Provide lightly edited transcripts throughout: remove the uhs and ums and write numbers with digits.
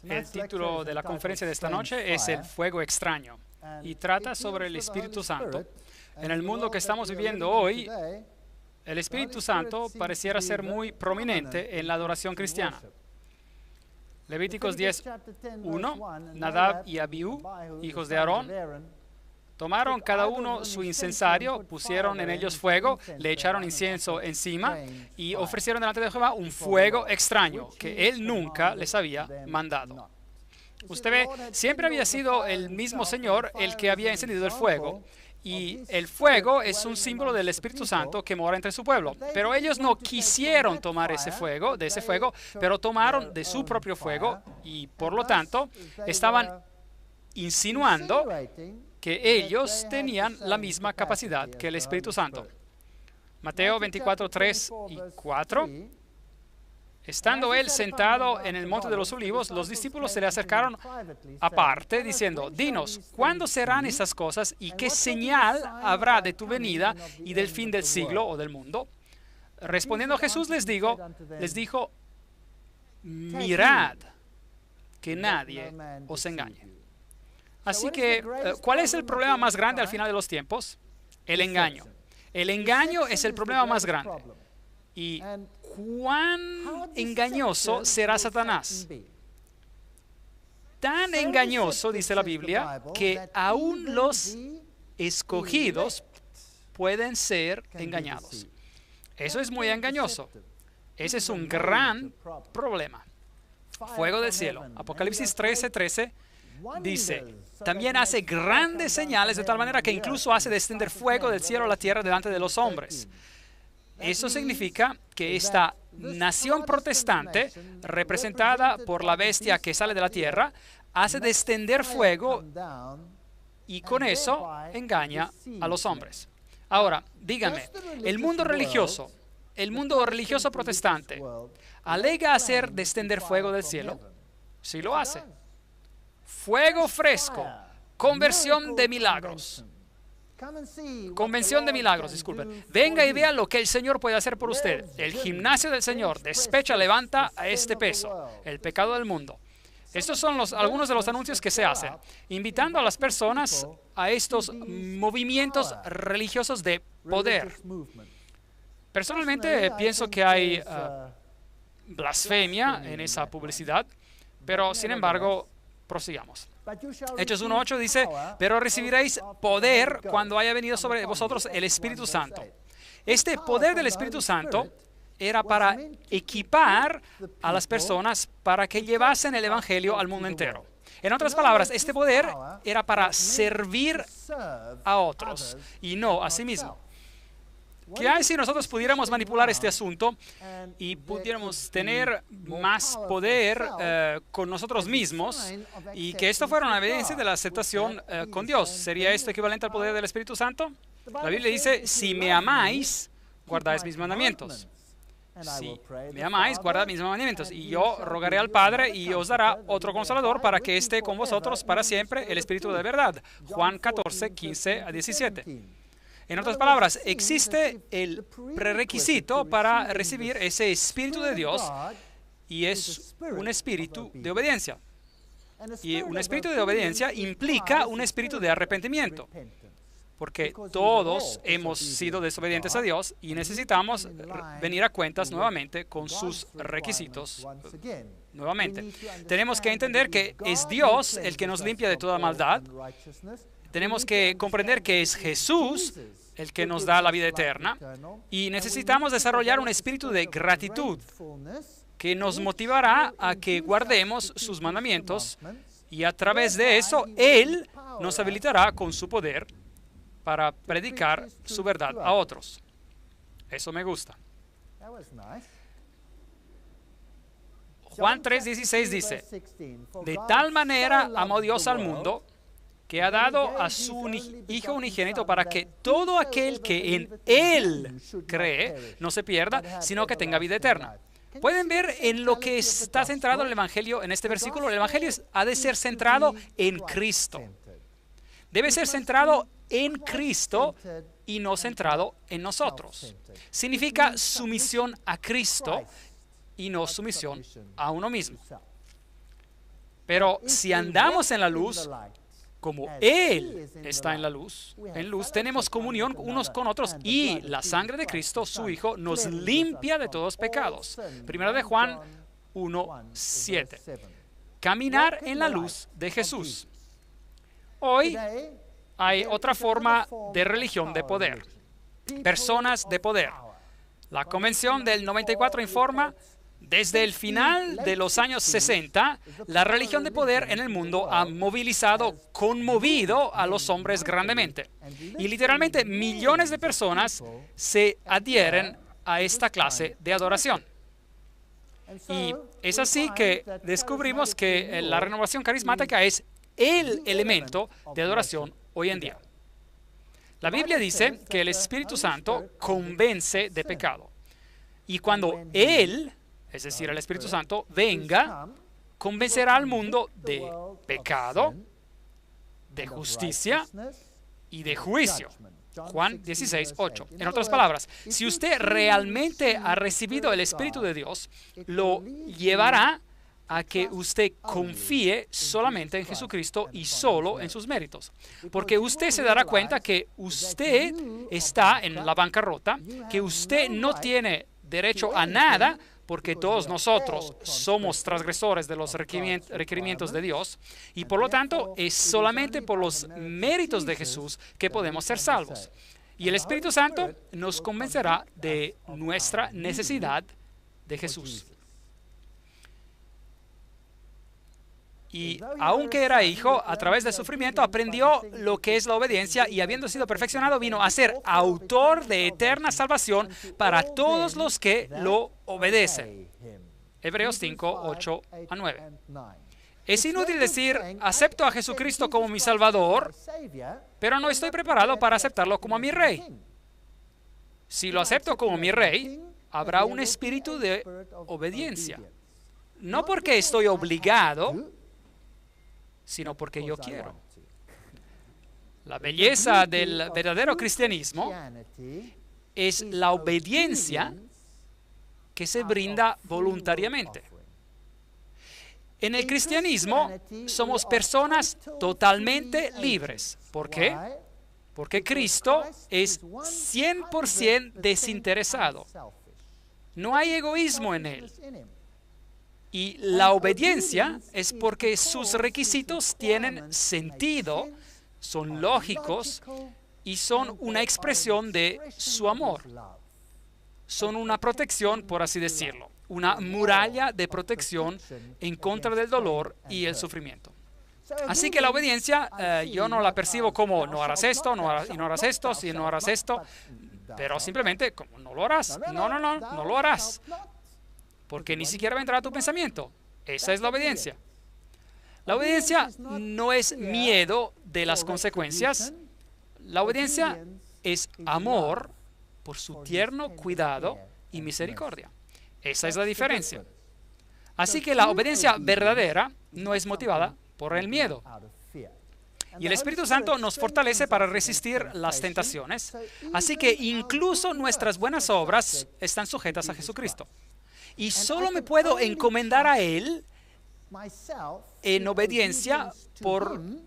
El título de la conferencia de esta noche es El fuego extraño y trata sobre el Espíritu Santo. En el mundo que estamos viviendo hoy, el Espíritu Santo pareciera ser muy prominente en la adoración cristiana. Levíticos 10:1, Nadab y Abiú, hijos de Aarón, tomaron cada uno su incensario, pusieron en ellos fuego, le echaron incienso encima y ofrecieron delante de Jehová un fuego extraño que él nunca les había mandado. Usted ve, siempre había sido el mismo Señor el que había encendido el fuego. Y el fuego es un símbolo del Espíritu Santo que mora entre su pueblo. Pero ellos no quisieron tomar ese fuego, pero tomaron de su propio fuego y por lo tanto estaban insinuando que ellos tenían la misma capacidad que el Espíritu Santo. Mateo 24:3 y 4. Estando él sentado en el monte de los olivos, los discípulos se le acercaron aparte, diciendo: Dinos, ¿cuándo serán estas cosas y qué señal habrá de tu venida y del fin del siglo o del mundo? Respondiendo Jesús les dijo: mirad que nadie os engañe. Así que, ¿cuál es el problema más grande al final de los tiempos? El engaño. El engaño es el problema más grande. ¿Y cuán engañoso será Satanás? Tan engañoso, dice la Biblia, que aún los escogidos pueden ser engañados. Eso es muy engañoso. Ese es un gran problema. Fuego del cielo. Apocalipsis 13:13 dice: también hace grandes señales de tal manera que incluso hace descender fuego del cielo a la tierra delante de los hombres. Eso significa que esta nación protestante, representada por la bestia que sale de la tierra, hace descender fuego y con eso engaña a los hombres. Ahora, díganme, el mundo religioso protestante, ¿alega hacer descender fuego del cielo? Sí lo hace. Fuego fresco, convención de milagros, disculpen. Venga y vea lo que el Señor puede hacer por usted. El gimnasio del Señor despecha, levanta a este peso, el pecado del mundo. Estos son algunos de los anuncios que se hacen, invitando a las personas a estos movimientos religiosos de poder. Personalmente pienso que hay blasfemia en esa publicidad, pero sin embargo, prosigamos. Hechos 1:8 dice: pero recibiréis poder cuando haya venido sobre vosotros el Espíritu Santo. Este poder del Espíritu Santo era para equipar a las personas para que llevasen el Evangelio al mundo entero. En otras palabras, este poder era para servir a otros y no a sí mismo. ¿Qué hay si nosotros pudiéramos manipular este asunto y pudiéramos tener más poder con nosotros mismos y que esto fuera una evidencia de la aceptación con Dios? ¿Sería esto equivalente al poder del Espíritu Santo? La Biblia dice: si me amáis, guardáis mis mandamientos. Si me amáis, guardad mis mandamientos. Y yo rogaré al Padre y os dará otro Consolador para que esté con vosotros para siempre, el Espíritu de verdad. Juan 14:15-17. En otras palabras, existe el prerequisito para recibir ese Espíritu de Dios y es un espíritu de obediencia. Y un espíritu de obediencia implica un espíritu de arrepentimiento, porque todos hemos sido desobedientes a Dios y necesitamos venir a cuentas nuevamente con sus requisitos. Nuevamente, tenemos que entender que es Dios el que nos limpia de toda maldad. Tenemos que comprender que es Jesús el que nos da la vida eterna y necesitamos desarrollar un espíritu de gratitud que nos motivará a que guardemos sus mandamientos y a través de eso Él nos habilitará con su poder para predicar su verdad a otros. Eso me gusta. Juan 3:16 dice: de tal manera amó Dios al mundo que ha dado a su Hijo unigénito para que todo aquel que en Él cree no se pierda, sino que tenga vida eterna. ¿Pueden ver en lo que está centrado el Evangelio en este versículo? El Evangelio ha de ser centrado en Cristo. Debe ser centrado en Cristo y no centrado en nosotros. Significa sumisión a Cristo y no sumisión a uno mismo. Pero si andamos en la luz, como Él está en la luz, tenemos comunión unos con otros y la sangre de Cristo, su Hijo, nos limpia de todos pecados. Primera de Juan 1:7. Caminar en la luz de Jesús. Hoy hay otra forma de religión de poder. Personas de poder. La Convención del 94 informa: desde el final de los años 60, la religión de poder en el mundo ha conmovido a los hombres grandemente. Y literalmente millones de personas se adhieren a esta clase de adoración. Y es así que descubrimos que la renovación carismática es el elemento de adoración hoy en día. La Biblia dice que el Espíritu Santo convence de pecado. Y cuando Él, es decir, el Espíritu Santo, venga, convencerá al mundo de pecado, de justicia y de juicio. Juan 16:8. En otras palabras, si usted realmente ha recibido el Espíritu de Dios, lo llevará a que usted confíe solamente en Jesucristo y solo en sus méritos. Porque usted se dará cuenta que usted está en la bancarrota, que usted no tiene derecho a nada, porque todos nosotros somos transgresores de los requerimientos de Dios, y por lo tanto es solamente por los méritos de Jesús que podemos ser salvos. Y el Espíritu Santo nos convencerá de nuestra necesidad de Jesús. Y aunque era hijo, a través del sufrimiento aprendió lo que es la obediencia y habiendo sido perfeccionado vino a ser autor de eterna salvación para todos los que lo obedecen. Hebreos 5:8-9. Es inútil decir, acepto a Jesucristo como mi Salvador, pero no estoy preparado para aceptarlo como mi Rey. Si lo acepto como mi Rey, habrá un espíritu de obediencia. No porque estoy obligado, sino porque yo quiero. La belleza del verdadero cristianismo es la obediencia que se brinda voluntariamente. En el cristianismo somos personas totalmente libres. ¿Por qué? Porque Cristo es 100% desinteresado. No hay egoísmo en Él. Y la obediencia es porque sus requisitos tienen sentido, son lógicos y son una expresión de su amor. Son una protección, por así decirlo, una muralla de protección en contra del dolor y el sufrimiento. Así que la obediencia yo no la percibo como no harás esto, no harás esto, si no harás esto, pero simplemente como no lo harás. No lo harás. Porque ni siquiera vendrá a tu pensamiento. Esa es la obediencia. La obediencia no es miedo de las consecuencias. La obediencia es amor por su tierno cuidado y misericordia. Esa es la diferencia. Así que la obediencia verdadera no es motivada por el miedo. Y el Espíritu Santo nos fortalece para resistir las tentaciones. Así que incluso nuestras buenas obras están sujetas a Jesucristo. Y solo me puedo encomendar a Él en obediencia porque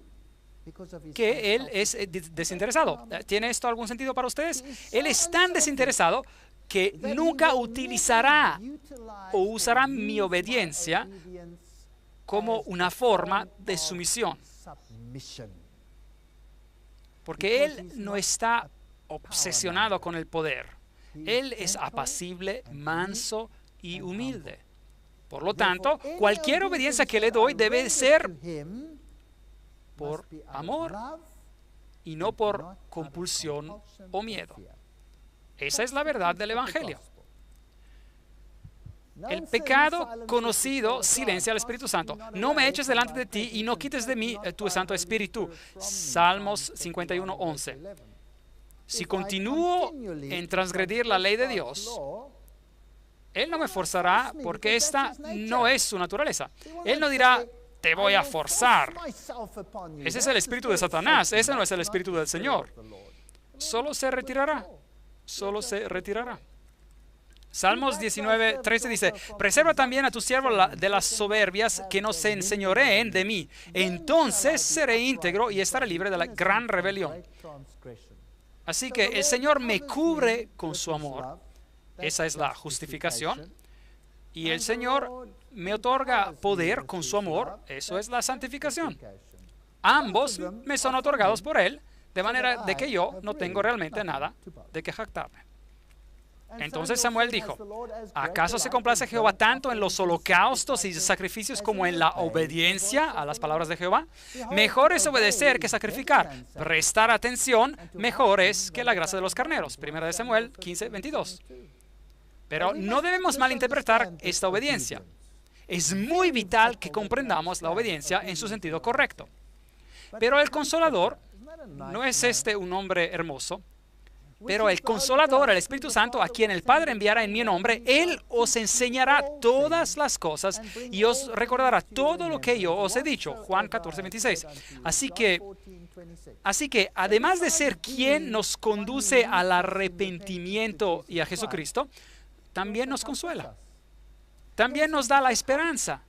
Él es desinteresado. ¿Tiene esto algún sentido para ustedes? Él es tan desinteresado que nunca utilizará o usará mi obediencia como una forma de sumisión. Porque Él no está obsesionado con el poder. Él es apacible, manso y humilde. Por lo tanto, cualquier obediencia que le doy debe ser por amor y no por compulsión o miedo. Esa es la verdad del Evangelio. El pecado conocido silencia al Espíritu Santo. No me eches delante de ti y no quites de mí tu Santo Espíritu. Salmos 51:11. Si continúo en transgredir la ley de Dios, Él no me forzará porque esta no es su naturaleza. Él no dirá, te voy a forzar. Ese es el espíritu de Satanás. Ese no es el espíritu del Señor. Solo se retirará. Solo se retirará. Salmos 19:13 dice, preserva también a tu siervo de las soberbias, que no se enseñoreen de mí. Entonces seré íntegro y estaré libre de la gran rebelión. Así que el Señor me cubre con su amor. Esa es la justificación. Y el Señor me otorga poder con su amor. Eso es la santificación. Ambos me son otorgados por Él, de manera de que yo no tengo realmente nada de que jactarme. Entonces Samuel dijo, ¿acaso se complace Jehová tanto en los holocaustos y sacrificios como en la obediencia a las palabras de Jehová? Mejor es obedecer que sacrificar. Prestar atención mejor es que la grasa de los carneros. Primera de Samuel 15:22. Pero no debemos malinterpretar esta obediencia. Es muy vital que comprendamos la obediencia en su sentido correcto. Pero el Consolador, ¿no es este un hombre hermoso? Pero el Consolador, el Espíritu Santo, a quien el Padre enviará en mi nombre, Él os enseñará todas las cosas y os recordará todo lo que yo os he dicho. Juan 14:26. Así que, además de ser quien nos conduce al arrepentimiento y a Jesucristo, también nos consuela. También nos da la esperanza.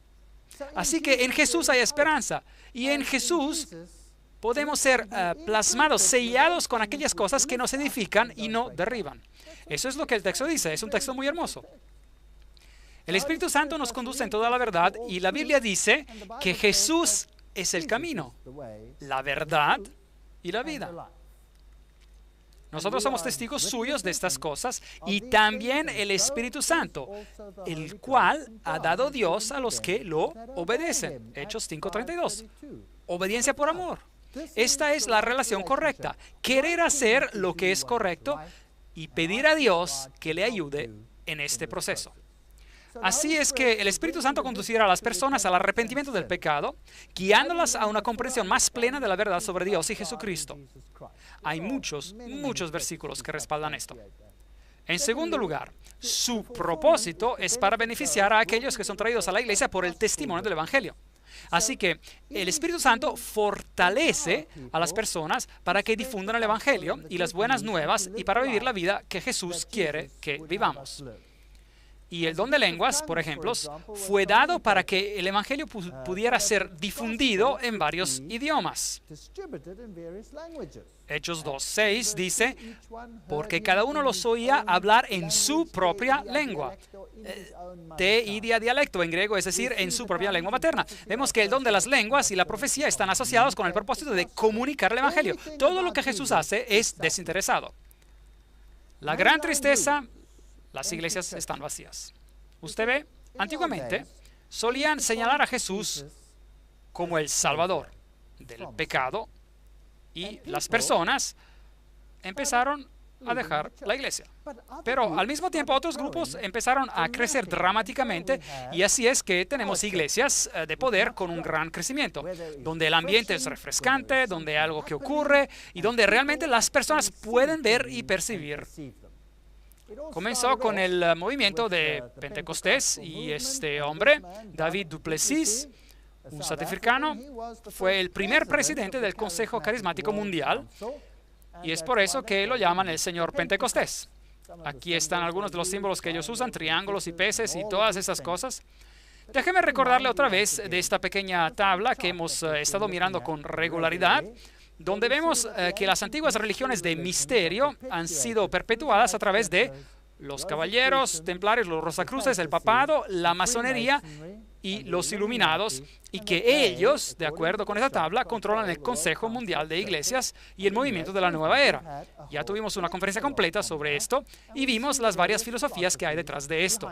Así que en Jesús hay esperanza. Y en Jesús podemos ser plasmados, sellados con aquellas cosas que nos edifican y no derriban. Eso es lo que el texto dice. Es un texto muy hermoso. El Espíritu Santo nos conduce en toda la verdad y la Biblia dice que Jesús es el camino, la verdad y la vida. Nosotros somos testigos suyos de estas cosas y también el Espíritu Santo, el cual ha dado Dios a los que lo obedecen. Hechos 5:32. Obediencia por amor. Esta es la relación correcta. Querer hacer lo que es correcto y pedir a Dios que le ayude en este proceso. Así es que el Espíritu Santo conducirá a las personas al arrepentimiento del pecado, guiándolas a una comprensión más plena de la verdad sobre Dios y Jesucristo. Hay muchos versículos que respaldan esto. En segundo lugar, su propósito es para beneficiar a aquellos que son traídos a la iglesia por el testimonio del Evangelio. Así que el Espíritu Santo fortalece a las personas para que difundan el Evangelio y las buenas nuevas y para vivir la vida que Jesús quiere que vivamos. Y el don de lenguas, por ejemplo, fue dado para que el Evangelio pudiera ser difundido en varios idiomas. Hechos 2:6 dice, porque cada uno los oía hablar en su propia lengua. Teidia dialecto en griego, es decir, en su propia lengua materna. Vemos que el don de las lenguas y la profecía están asociados con el propósito de comunicar el Evangelio. Todo lo que Jesús hace es desinteresado. La gran tristeza, las iglesias están vacías. Usted ve, antiguamente solían señalar a Jesús como el Salvador del pecado y las personas empezaron a dejar la iglesia. Pero al mismo tiempo otros grupos empezaron a crecer dramáticamente y así es que tenemos iglesias de poder con un gran crecimiento, donde el ambiente es refrescante, donde hay algo que ocurre y donde realmente las personas pueden ver y percibir. Comenzó con el movimiento de Pentecostés y este hombre, David du Plessis, un sudafricano, fue el primer presidente del Consejo Carismático Mundial y es por eso que lo llaman el Señor Pentecostés. Aquí están algunos de los símbolos que ellos usan, triángulos y peces y todas esas cosas. Déjeme recordarle otra vez de esta pequeña tabla que hemos estado mirando con regularidad, donde vemos que las antiguas religiones de misterio han sido perpetuadas a través de los caballeros templarios, los rosacruces, el papado, la masonería y los iluminados, y que ellos, de acuerdo con esa tabla, controlan el Consejo Mundial de Iglesias y el movimiento de la Nueva Era. Ya tuvimos una conferencia completa sobre esto y vimos las varias filosofías que hay detrás de esto.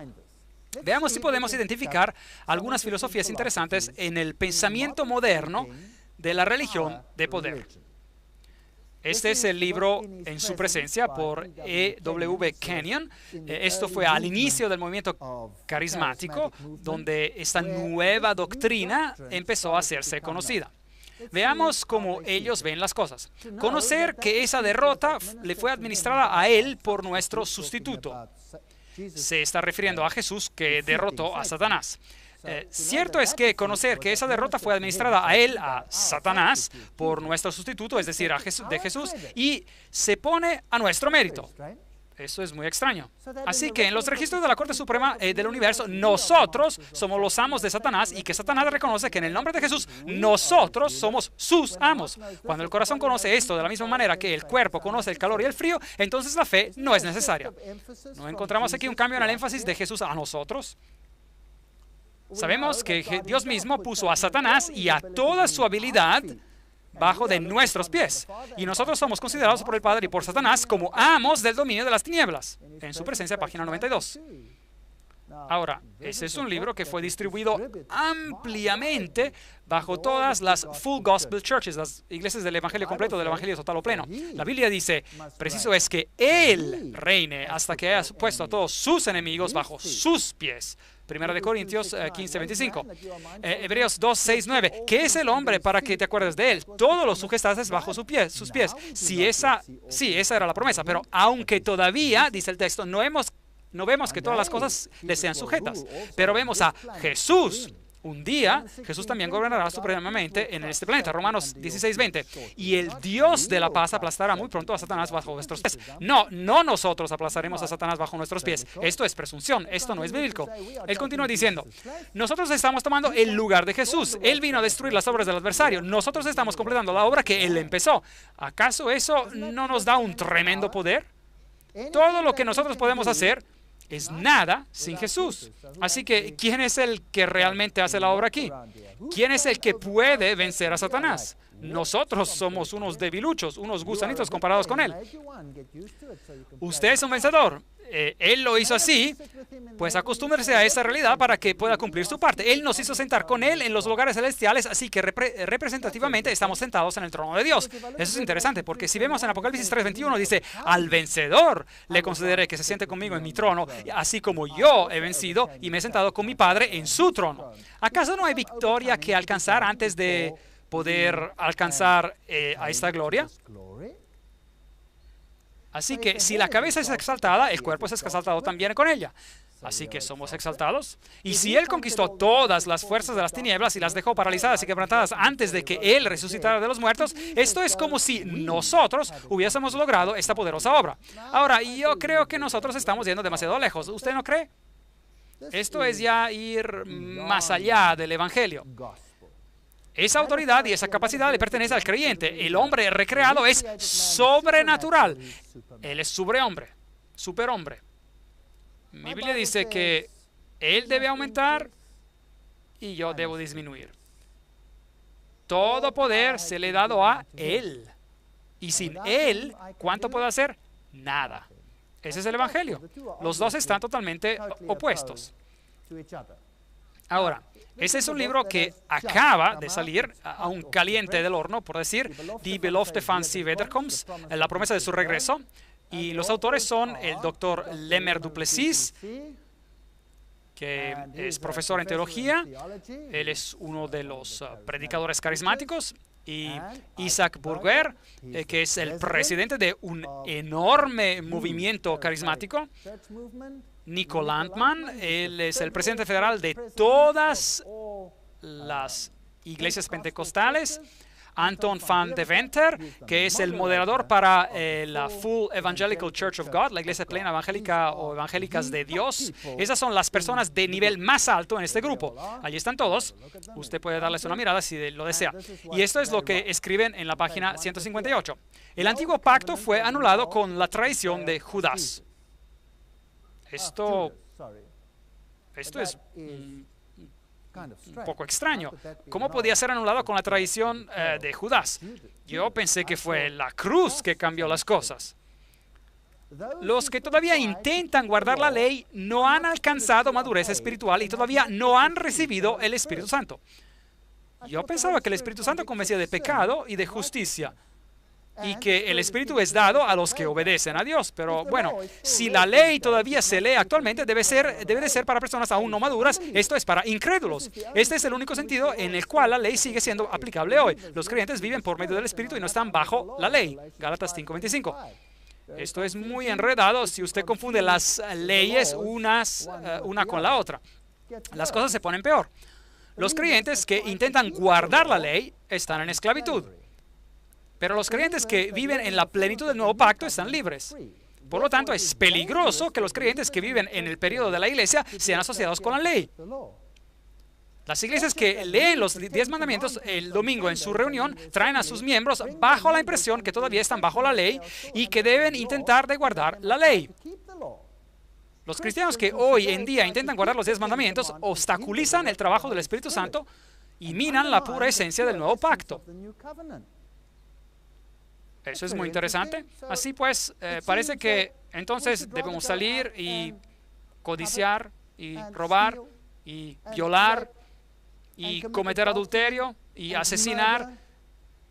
Veamos si podemos identificar algunas filosofías interesantes en el pensamiento moderno de la religión de poder. Este es el libro En su presencia por E.W. Kenyon. Esto fue al inicio del movimiento carismático, donde esta nueva doctrina empezó a hacerse conocida. Veamos cómo ellos ven las cosas. Conocer que esa derrota le fue administrada a él por nuestro sustituto. Se está refiriendo a Jesús que derrotó a Satanás. Cierto es que conocer que esa derrota fue administrada a él, a Satanás, por nuestro sustituto, es decir, de Jesús, y se pone a nuestro mérito. Eso es muy extraño. Así que en los registros de la Corte Suprema del Universo, nosotros somos los amos de Satanás y que Satanás reconoce que en el nombre de Jesús, nosotros somos sus amos. Cuando el corazón conoce esto de la misma manera que el cuerpo conoce el calor y el frío, entonces la fe no es necesaria. ¿No encontramos aquí un cambio en el énfasis de Jesús a nosotros? Sabemos que Dios mismo puso a Satanás y a toda su habilidad bajo de nuestros pies. Y nosotros somos considerados por el Padre y por Satanás como amos del dominio de las tinieblas. En su presencia, página 92. Ahora, ese es un libro que fue distribuido ampliamente bajo todas las Full Gospel Churches, las iglesias del Evangelio completo, del Evangelio total o pleno. La Biblia dice, preciso es que Él reine hasta que haya puesto a todos sus enemigos bajo sus pies. Primera de Corintios 15:25. Hebreos 2:6-9. ¿Qué es el hombre para que te acuerdes de él? Todo lo sujetaste bajo sus pies. Sí, esa era la promesa. Pero aunque todavía, dice el texto, no vemos que todas las cosas le sean sujetas. Pero vemos a Jesús. Un día, Jesús también gobernará supremamente en este planeta. Romanos 16:20. Y el Dios de la paz aplastará muy pronto a Satanás bajo vuestros pies. No nosotros aplastaremos a Satanás bajo nuestros pies. Esto es presunción. Esto no es bíblico. Él continúa diciendo, nosotros estamos tomando el lugar de Jesús. Él vino a destruir las obras del adversario. Nosotros estamos completando la obra que Él empezó. ¿Acaso eso no nos da un tremendo poder? Todo lo que nosotros podemos hacer es nada sin Jesús. Así que, ¿quién es el que realmente hace la obra aquí? ¿Quién es el que puede vencer a Satanás? Nosotros somos unos debiluchos, unos gusanitos comparados con Él. Usted es un vencedor. Él lo hizo así, pues acostúmbrese a esa realidad para que pueda cumplir su parte. Él nos hizo sentar con Él en los lugares celestiales, así que representativamente estamos sentados en el trono de Dios. Eso es interesante, porque si vemos en Apocalipsis 3:21, dice, al vencedor le concederé que se siente conmigo en mi trono, así como yo he vencido y me he sentado con mi Padre en su trono. ¿Acaso no hay victoria que alcanzar antes de poder alcanzar a esta gloria? Así que si la cabeza es exaltada, el cuerpo es exaltado también con ella. Así que somos exaltados. Y si Él conquistó todas las fuerzas de las tinieblas y las dejó paralizadas y quebrantadas antes de que Él resucitara de los muertos, esto es como si nosotros hubiésemos logrado esta poderosa obra. Ahora, yo creo que nosotros estamos yendo demasiado lejos. ¿Usted no cree? Esto es ya ir más allá del Evangelio. Esa autoridad y esa capacidad le pertenece al creyente. El hombre recreado es sobrenatural. Él es superhombre. Mi Biblia dice que Él debe aumentar y yo debo disminuir. Todo poder se le ha dado a Él. Y sin Él, ¿cuánto puedo hacer? Nada. Ese es el Evangelio. Los dos están totalmente opuestos. Ahora, ese es un libro que acaba de salir aún caliente del horno, por decir, Die Belofte van Sie Wederkomst, la promesa de su regreso. Y los autores son el doctor Lemer du Plessis, que es profesor en teología. Él es uno de los predicadores carismáticos. Y Isaac Burger, que es el presidente de un enorme movimiento carismático. Nico Landman, él es el presidente federal de todas las iglesias pentecostales. Anton van Deventer, que es el moderador para la Full Evangelical Church of God, la iglesia plena evangélica o evangélicas de Dios. Esas son las personas de nivel más alto en este grupo. Allí están todos. Usted puede darles una mirada si lo desea. Y esto es lo que escriben en la página 158. El antiguo pacto fue anulado con la traición de Judas. Esto es un poco extraño. ¿Cómo podía ser anulado con la traición de Judas? Yo pensé que fue la cruz que cambió las cosas. Los que todavía intentan guardar la ley no han alcanzado madurez espiritual y todavía no han recibido el Espíritu Santo. Yo pensaba que el Espíritu Santo convencía de pecado y de justicia, y que el Espíritu es dado a los que obedecen a Dios. Pero bueno, si la ley todavía se lee actualmente, debe de ser para personas aún no maduras. Esto es para incrédulos. Este es el único sentido en el cual la ley sigue siendo aplicable hoy. Los creyentes viven por medio del Espíritu y no están bajo la ley. Gálatas 5:25. Esto es muy enredado si usted confunde las leyes una con la otra. Las cosas se ponen peor. Los creyentes que intentan guardar la ley están en esclavitud. Pero los creyentes que viven en la plenitud del nuevo pacto están libres. Por lo tanto, es peligroso que los creyentes que viven en el periodo de la iglesia sean asociados con la ley. Las iglesias que leen los 10 mandamientos el domingo en su reunión traen a sus miembros bajo la impresión que todavía están bajo la ley y que deben intentar de guardar la ley. Los cristianos que hoy en día intentan guardar los 10 mandamientos obstaculizan el trabajo del Espíritu Santo y minan la pura esencia del nuevo pacto. Eso es muy interesante. Así pues, parece que entonces debemos salir y codiciar y robar y violar y cometer adulterio y asesinar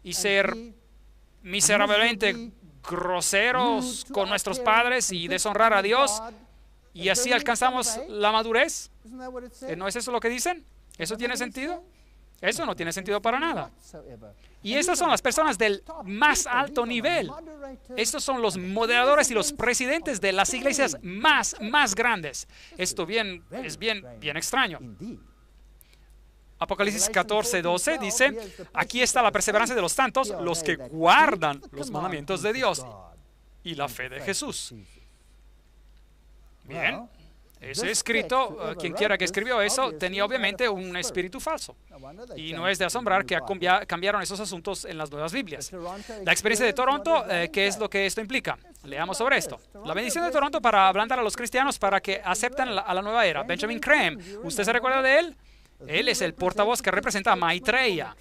y ser miserablemente groseros con nuestros padres y deshonrar a Dios, y así alcanzamos la madurez. ¿No es eso lo que dicen? ¿Eso tiene sentido? Eso no tiene sentido para nada. Y estas son las personas del más alto nivel. Estos son los moderadores y los presidentes de las iglesias más grandes. Esto es bien extraño. Apocalipsis 14:12 dice, aquí está la perseverancia de los santos, los que guardan los mandamientos de Dios y la fe de Jesús. Bien, ese escrito, quien quiera que escribió eso, tenía obviamente un espíritu falso. Y no es de asombrar que cambiaron esos asuntos en las nuevas Biblias. La experiencia de Toronto, ¿qué es lo que esto implica? Leamos sobre esto. La bendición de Toronto para ablandar a los cristianos para que acepten a la nueva era. Benjamin Creme, ¿usted se recuerda de él? Él es el portavoz que representa a Maitreya.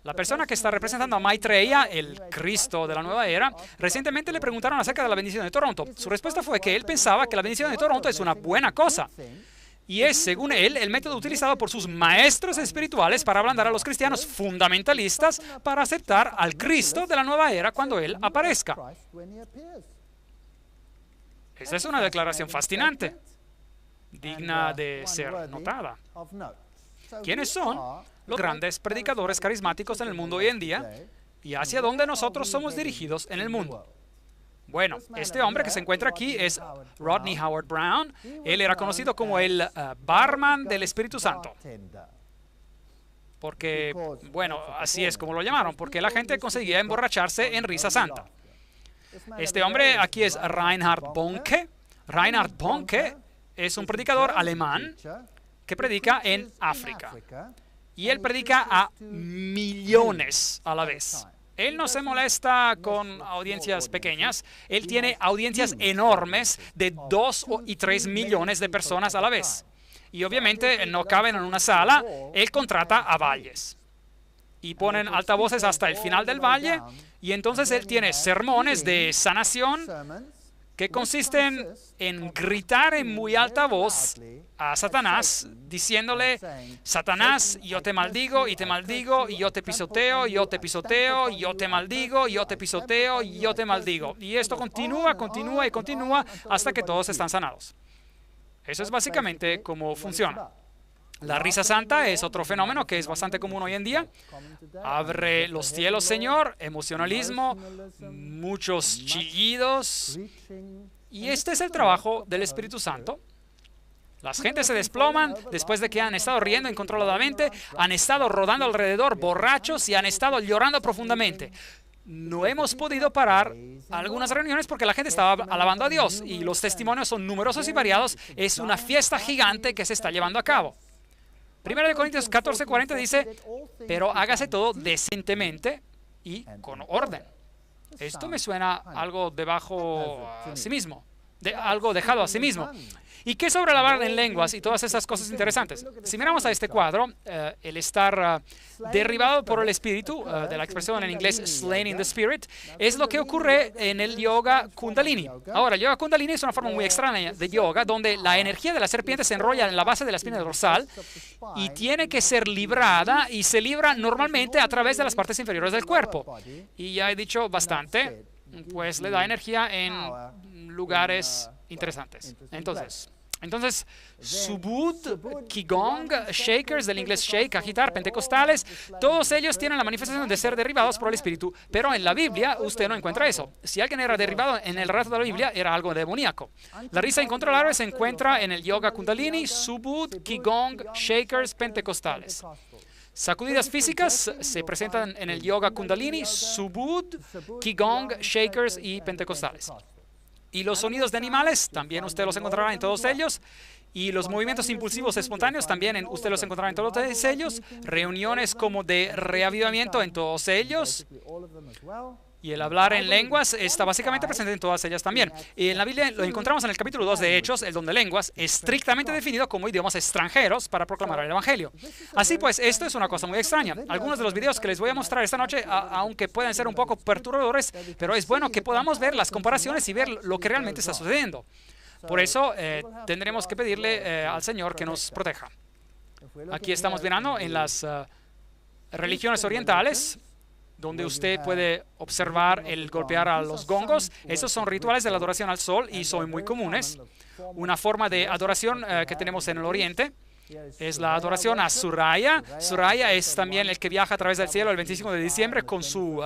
La persona que está representando a Maitreya, el Cristo de la nueva era, recientemente le preguntaron acerca de la bendición de Toronto. Su respuesta fue que él pensaba que la bendición de Toronto es una buena cosa. Y es, según él, el método utilizado por sus maestros espirituales para ablandar a los cristianos fundamentalistas para aceptar al Cristo de la nueva era cuando él aparezca. Esa es una declaración fascinante, digna de ser notada. ¿Quiénes son los grandes predicadores carismáticos en el mundo hoy en día y hacia dónde nosotros somos dirigidos en el mundo? Bueno, este hombre que se encuentra aquí es Rodney Howard Brown. Él era conocido como el barman del Espíritu Santo. Porque, bueno, así es como lo llamaron, porque la gente conseguía emborracharse en risa santa. Este hombre aquí es Reinhard Bonnke. Reinhard Bonnke es un predicador alemán que predica en África. Y él predica a millones a la vez. Él no se molesta con audiencias pequeñas. Él tiene audiencias enormes de 2 y 3 millones de personas a la vez. Y obviamente no caben en una sala. Él contrata a valles. Y ponen altavoces hasta el final del valle. Y entonces él tiene sermones de sanación que consisten en gritar en muy alta voz a Satanás, diciéndole: Satanás, yo te maldigo, y te maldigo, y yo te pisoteo, y yo te pisoteo, y yo te maldigo, y yo te pisoteo, y yo te maldigo. Y esto continúa hasta que todos están sanados. Eso es básicamente cómo funciona. La risa santa es otro fenómeno que es bastante común hoy en día. Abre los cielos, Señor, emocionalismo, muchos chillidos. Y este es el trabajo del Espíritu Santo. Las gentes se desploman después de que han estado riendo incontroladamente, han estado rodando alrededor borrachos y han estado llorando profundamente. No hemos podido parar algunas reuniones porque la gente estaba alabando a Dios y los testimonios son numerosos y variados. Es una fiesta gigante que se está llevando a cabo. 1 Corintios 14:40 dice, pero hágase todo decentemente y con orden. Esto me suena algo debajo a sí mismo, algo dejado a sí mismo. ¿Y qué sobre hablar en lenguas y todas esas cosas interesantes? Si miramos a este cuadro, el estar derribado por el espíritu, de la expresión en inglés slain in the spirit, es lo que ocurre en el yoga kundalini. Ahora, el yoga kundalini es una forma muy extraña de yoga donde la energía de la serpiente se enrolla en la base de la espina dorsal y tiene que ser librada, y se libra normalmente a través de las partes inferiores del cuerpo. Y ya he dicho bastante, pues le da energía en lugares interesantes. Entonces, Subud, Qigong, Shakers, del inglés shake, agitar, pentecostales, todos ellos tienen la manifestación de ser derribados por el Espíritu, pero en la Biblia usted no encuentra eso. Si alguien era derribado en el relato de la Biblia, era algo demoníaco. La risa incontrolable se encuentra en el yoga kundalini, Subud, Qigong, Shakers, pentecostales. Sacudidas físicas se presentan en el yoga kundalini, Subud, Qigong, Shakers y pentecostales. Y los sonidos de animales, también usted los encontrará en todos ellos. Y los movimientos impulsivos espontáneos, también usted los encontrará en todos ellos. Reuniones como de reavivamiento en todos ellos. Y el hablar en lenguas está básicamente presente en todas ellas también. Y en la Biblia lo encontramos en el capítulo 2 de Hechos, el don de lenguas, estrictamente definido como idiomas extranjeros para proclamar el Evangelio. Así pues, esto es una cosa muy extraña. Algunos de los videos que les voy a mostrar esta noche, aunque pueden ser un poco perturbadores, pero es bueno que podamos ver las comparaciones y ver lo que realmente está sucediendo. Por eso tendremos que pedirle al Señor que nos proteja. Aquí estamos mirando en las religiones orientales, donde usted puede observar el golpear a los gongos. Esos son rituales de la adoración al sol y son muy comunes. Una forma de adoración que tenemos en el oriente es la adoración a Suraya. Suraya es también el que viaja a través del cielo el 25 de diciembre con su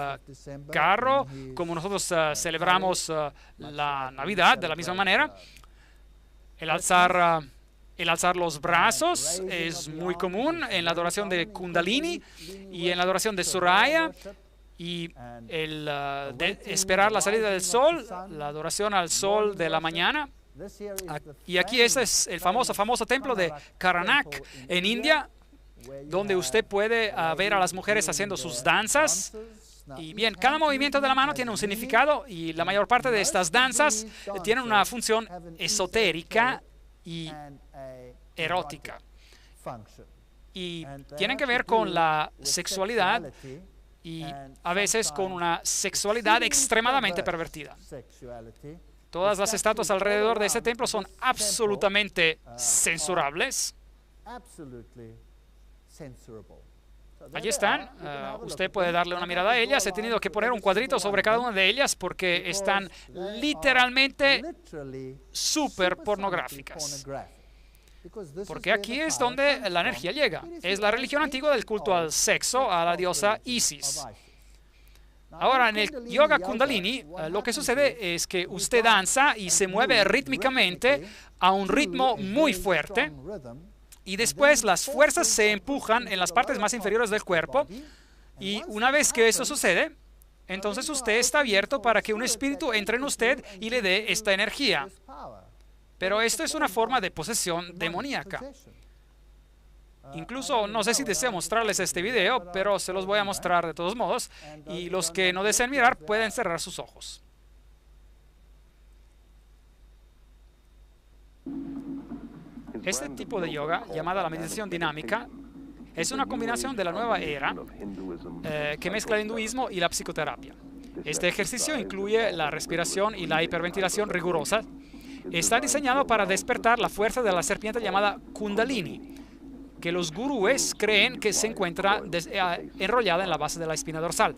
carro, como nosotros celebramos la Navidad de la misma manera. El alzar los brazos es muy común en la adoración de Kundalini y en la adoración de Suraya. Y el esperar la salida del sol, la adoración al sol de la mañana. Y aquí este es el famoso templo de Karnak en India, donde usted puede ver a las mujeres haciendo sus danzas. Y bien, cada movimiento de la mano tiene un significado y la mayor parte de estas danzas tienen una función esotérica y erótica. Y tienen que ver con la sexualidad y a veces con una sexualidad extremadamente pervertida. Todas las estatuas alrededor de ese templo son absolutamente censurables. Allí están. Usted puede darle una mirada a ellas. He tenido que poner un cuadrito sobre cada una de ellas porque están literalmente súper pornográficas. Porque aquí es donde la energía llega. Es la religión antigua del culto al sexo, a la diosa Isis. Ahora, en el yoga Kundalini, lo que sucede es que usted danza y se mueve rítmicamente a un ritmo muy fuerte. Y después las fuerzas se empujan en las partes más inferiores del cuerpo. Y una vez que eso sucede, entonces usted está abierto para que un espíritu entre en usted y le dé esta energía. Pero esto es una forma de posesión demoníaca. Incluso, no sé si deseo mostrarles este video, pero se los voy a mostrar de todos modos. Y los que no deseen mirar pueden cerrar sus ojos. Este tipo de yoga, llamada la meditación dinámica, es una combinación de la nueva era que mezcla el hinduismo y la psicoterapia. Este ejercicio incluye la respiración y la hiperventilación rigurosa. Está diseñado para despertar la fuerza de la serpiente llamada Kundalini, que los gurúes creen que se encuentra enrollada en la base de la espina dorsal.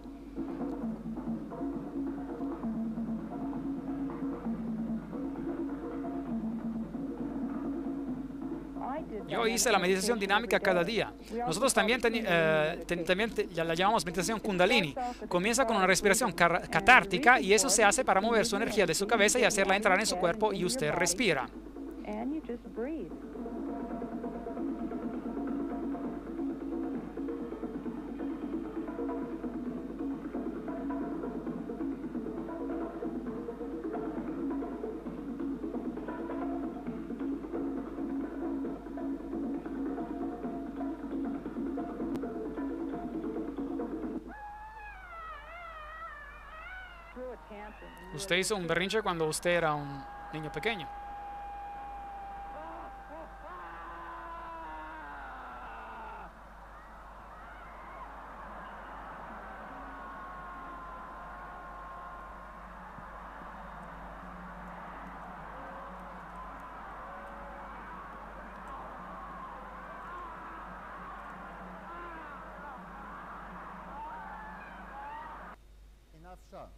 Yo hice la meditación dinámica cada día. Nosotros también la llamamos meditación Kundalini. Comienza con una respiración catártica y eso se hace para mover su energía de su cabeza y hacerla entrar en su cuerpo y usted respira. Usted hizo un berrinche cuando usted era un niño pequeño.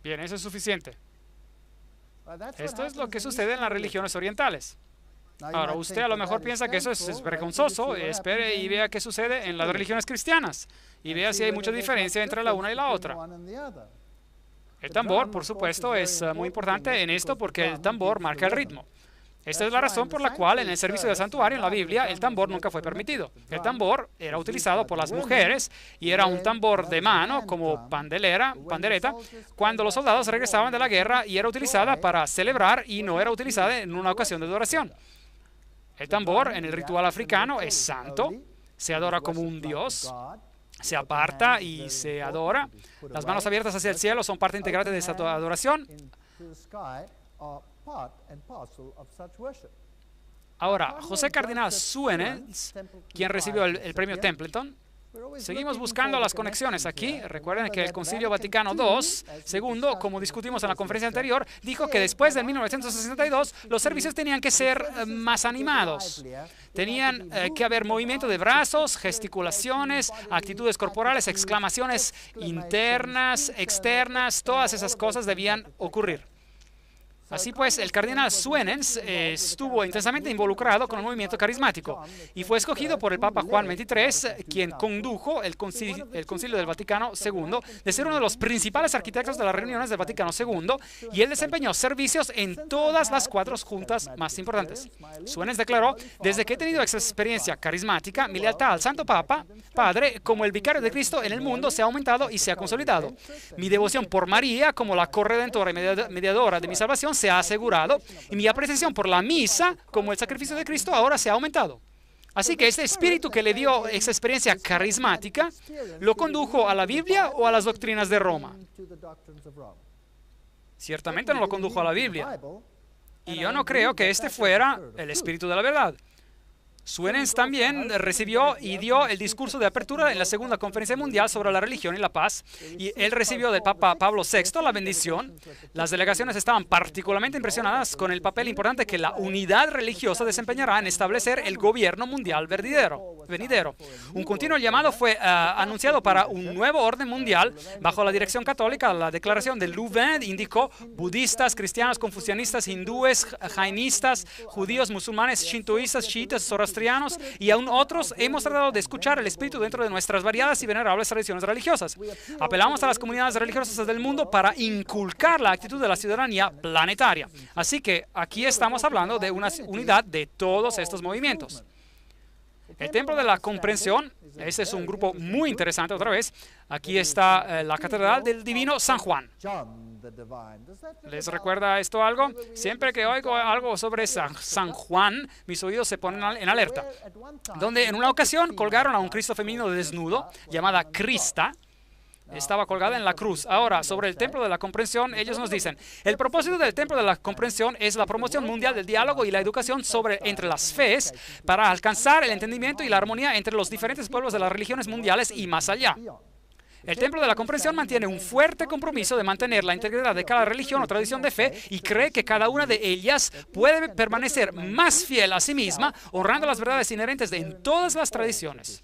Bien, eso es suficiente. Esto es lo que sucede en las religiones orientales. Ahora, usted a lo mejor piensa que eso es vergonzoso. Espere y vea qué sucede en las religiones cristianas. Y vea si hay mucha diferencia entre la una y la otra. El tambor, por supuesto, es muy importante en esto porque el tambor marca el ritmo. Esta es la razón por la cual en el servicio del santuario en la Biblia el tambor nunca fue permitido. El tambor era utilizado por las mujeres y era un tambor de mano como pandereta cuando los soldados regresaban de la guerra, y era utilizada para celebrar y no era utilizada en una ocasión de adoración. El tambor en el ritual africano es santo, se adora como un dios, se aparta y se adora. Las manos abiertas hacia el cielo son parte integrante de esa adoración. Ahora, José Cardinal Suenens, quien recibió el premio Templeton, seguimos buscando las conexiones aquí. Recuerden que el Concilio Vaticano II, como discutimos en la conferencia anterior, dijo que después de 1962 los servicios tenían que ser más animados. Tenían que haber movimiento de brazos, gesticulaciones, actitudes corporales, exclamaciones internas, externas, todas esas cosas debían ocurrir. Así pues, el cardenal Suenens estuvo intensamente involucrado con el movimiento carismático y fue escogido por el Papa Juan XXIII, quien condujo el Concilio del Vaticano II, de ser uno de los principales arquitectos de las reuniones del Vaticano II, y él desempeñó servicios en todas las 4 juntas más importantes. Suenens declaró: desde que he tenido esa experiencia carismática, mi lealtad al Santo Padre como el vicario de Cristo en el mundo se ha aumentado y se ha consolidado. Mi devoción por María como la corredentora y mediadora de mi salvación se ha asegurado, y mi apreciación por la misa como el sacrificio de Cristo ahora se ha aumentado. Así que este espíritu que le dio esa experiencia carismática lo condujo a la Biblia o a las doctrinas de Roma. Ciertamente no lo condujo a la Biblia, y yo no creo que este fuera el espíritu de la verdad. Suenens también recibió y dio el discurso de apertura en la Segunda Conferencia Mundial sobre la Religión y la Paz, y él recibió del Papa Pablo VI la bendición. Las delegaciones estaban particularmente impresionadas con el papel importante que la unidad religiosa desempeñará en establecer el gobierno mundial venidero. Un continuo llamado fue anunciado para un nuevo orden mundial bajo la dirección católica. La declaración de Louvain indicó: budistas, cristianos, confucianistas, hindúes, jainistas, judíos, musulmanes, shintoístas, chiitas, zoroastrianos y aún otros, hemos tratado de escuchar el espíritu dentro de nuestras variadas y venerables tradiciones religiosas. Apelamos a las comunidades religiosas del mundo para inculcar la actitud de la ciudadanía planetaria. Así que aquí estamos hablando de una unidad de todos estos movimientos. El Templo de la Comprensión, ese es un grupo muy interesante otra vez. Aquí está la Catedral del Divino San Juan. ¿Les recuerda esto algo? Siempre que oigo algo sobre San Juan, mis oídos se ponen en alerta. Donde en una ocasión colgaron a un Cristo femenino desnudo, llamada Crista. Estaba colgada en la cruz. Ahora, sobre el Templo de la Comprensión, ellos nos dicen: el propósito del Templo de la Comprensión es la promoción mundial del diálogo y la educación entre las fees para alcanzar el entendimiento y la armonía entre los diferentes pueblos de las religiones mundiales y más allá. El Templo de la Comprensión mantiene un fuerte compromiso de mantener la integridad de cada religión o tradición de fe y cree que cada una de ellas puede permanecer más fiel a sí misma, honrando las verdades inherentes en todas las tradiciones.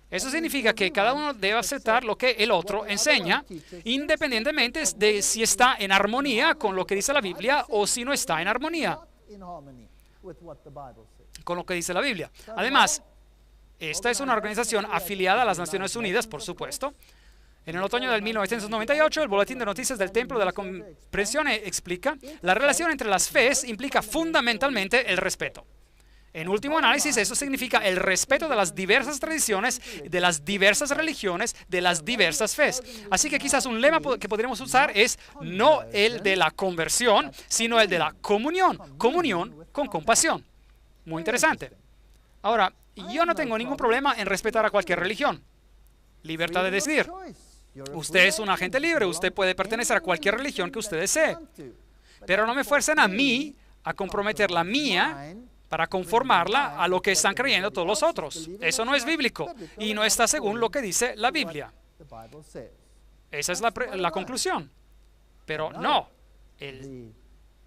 Eso significa que cada uno debe aceptar lo que el otro enseña, independientemente de si está en armonía con lo que dice la Biblia o si no está en armonía con lo que dice la Biblia. Además, esta es una organización afiliada a las Naciones Unidas, por supuesto. En el otoño del 1998, el Boletín de Noticias del Templo de la Comprensión explica: la relación entre las fees implica fundamentalmente el respeto. En último análisis, eso significa el respeto de las diversas tradiciones, de las diversas religiones, de las diversas fees. Así que quizás un lema que podríamos usar es no el de la conversión, sino el de la comunión. Comunión con compasión. Muy interesante. Ahora, yo no tengo ningún problema en respetar a cualquier religión. Libertad de decidir. Usted es un agente libre, usted puede pertenecer a cualquier religión que usted desee. Pero no me fuercen a mí a comprometer la mía para conformarla a lo que están creyendo todos los otros. Eso no es bíblico y no está según lo que dice la Biblia. Esa es la conclusión. Pero no, el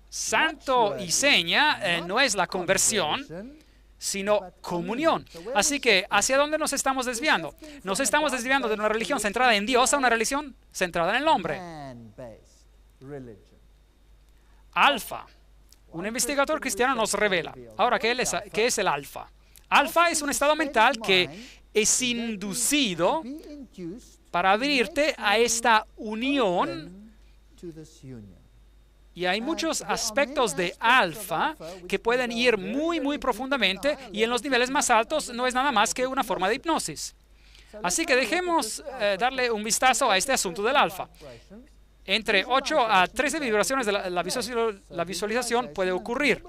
santo y seña no es la conversión, sino comunión. Así que, ¿hacia dónde nos estamos desviando? Nos estamos desviando de una religión centrada en Dios a una religión centrada en el hombre. Alfa. Un investigador cristiano nos revela. Ahora, ¿qué es el alfa? Alfa es un estado mental que es inducido para abrirte a esta unión Y hay muchos aspectos de alfa que pueden ir muy, muy profundamente, y en los niveles más altos no es nada más que una forma de hipnosis. Así que dejemos darle un vistazo a este asunto del alfa. Entre 8 a 13 vibraciones de la visualización puede ocurrir.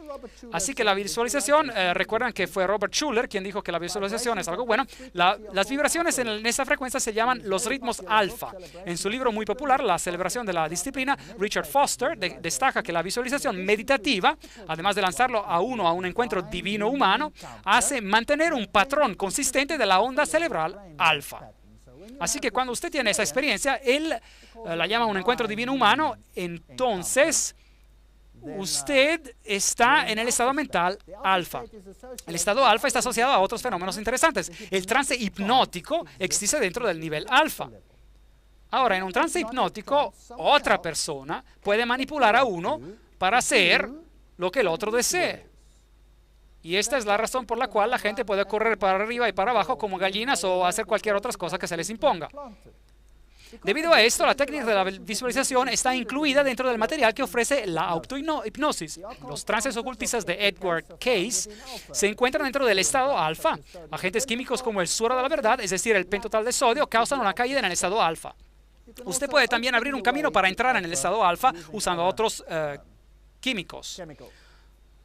Así que la visualización, recuerdan que fue Robert Schuller quien dijo que la visualización es algo bueno. Las vibraciones en esta frecuencia se llaman los ritmos alfa. En su libro muy popular, La celebración de la disciplina, Richard Foster destaca que la visualización meditativa, además de lanzarlo a un encuentro divino humano, hace mantener un patrón consistente de la onda cerebral alfa. Así que cuando usted tiene esa experiencia, él la llama un encuentro divino humano, entonces usted está en el estado mental alfa. El estado alfa está asociado a otros fenómenos interesantes. El trance hipnótico existe dentro del nivel alfa. Ahora, en un trance hipnótico, otra persona puede manipular a uno para hacer lo que el otro desee. Y esta es la razón por la cual la gente puede correr para arriba y para abajo como gallinas o hacer cualquier otra cosa que se les imponga. Debido a esto, la técnica de la visualización está incluida dentro del material que ofrece la autohipnosis. Los trances ocultistas de Edward Cayce se encuentran dentro del estado alfa. Agentes químicos como el suero de la verdad, es decir, el pentotal de sodio, causan una caída en el estado alfa. Usted puede también abrir un camino para entrar en el estado alfa usando otros químicos.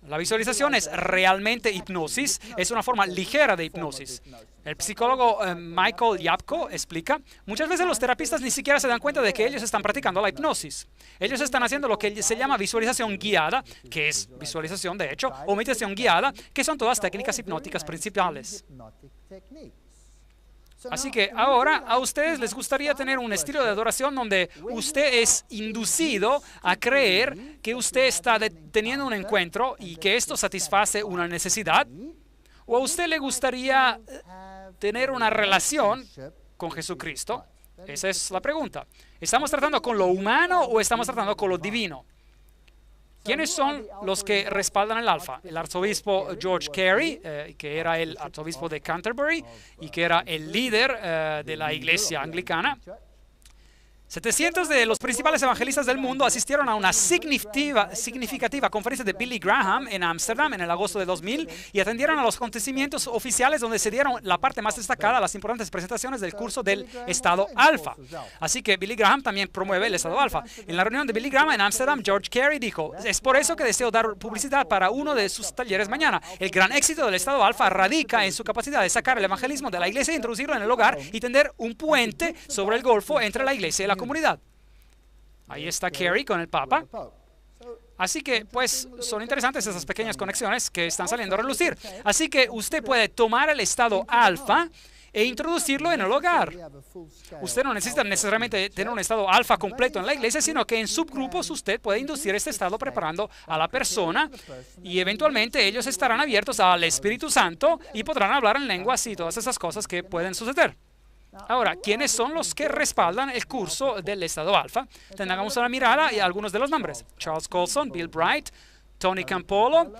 La visualización es realmente hipnosis, es una forma ligera de hipnosis. El psicólogo Michael Yapko explica, muchas veces los terapistas ni siquiera se dan cuenta de que ellos están practicando la hipnosis. Ellos están haciendo lo que se llama visualización guiada, que es visualización de hecho, o meditación guiada, que son todas técnicas hipnóticas principales. Así que ahora a ustedes les gustaría tener un estilo de adoración donde usted es inducido a creer que usted está teniendo un encuentro y que esto satisface una necesidad. ¿O a usted le gustaría tener una relación con Jesucristo? Esa es la pregunta. ¿Estamos tratando con lo humano o estamos tratando con lo divino? ¿Quiénes son los que respaldan el alfa? El arzobispo George Carey, que era el arzobispo de Canterbury y que era el líder de la iglesia anglicana. 700 de los principales evangelistas del mundo asistieron a una significativa conferencia de Billy Graham en Ámsterdam en el agosto de 2000 y atendieron a los acontecimientos oficiales donde se dieron la parte más destacada, las importantes presentaciones del curso del estado alfa. Así que Billy Graham también promueve el estado alfa. En la reunión de Billy Graham en Ámsterdam, George Carey dijo, es por eso que deseo dar publicidad para uno de sus talleres mañana. El gran éxito del estado alfa radica en su capacidad de sacar el evangelismo de la iglesia e introducirlo en el hogar y tender un puente sobre el golfo entre la iglesia y la comunidad. Ahí está Carey con el Papa. Así que, pues, son interesantes esas pequeñas conexiones que están saliendo a relucir. Así que usted puede tomar el estado alfa e introducirlo en el hogar. Usted no necesita necesariamente tener un estado alfa completo en la iglesia, sino que en subgrupos usted puede inducir este estado preparando a la persona y eventualmente ellos estarán abiertos al Espíritu Santo y podrán hablar en lenguas y todas esas cosas que pueden suceder. Ahora, ¿quiénes son los que respaldan el curso del estado alfa? Tengamos una mirada y algunos de los nombres. Charles Colson, Bill Bright, Tony Campolo,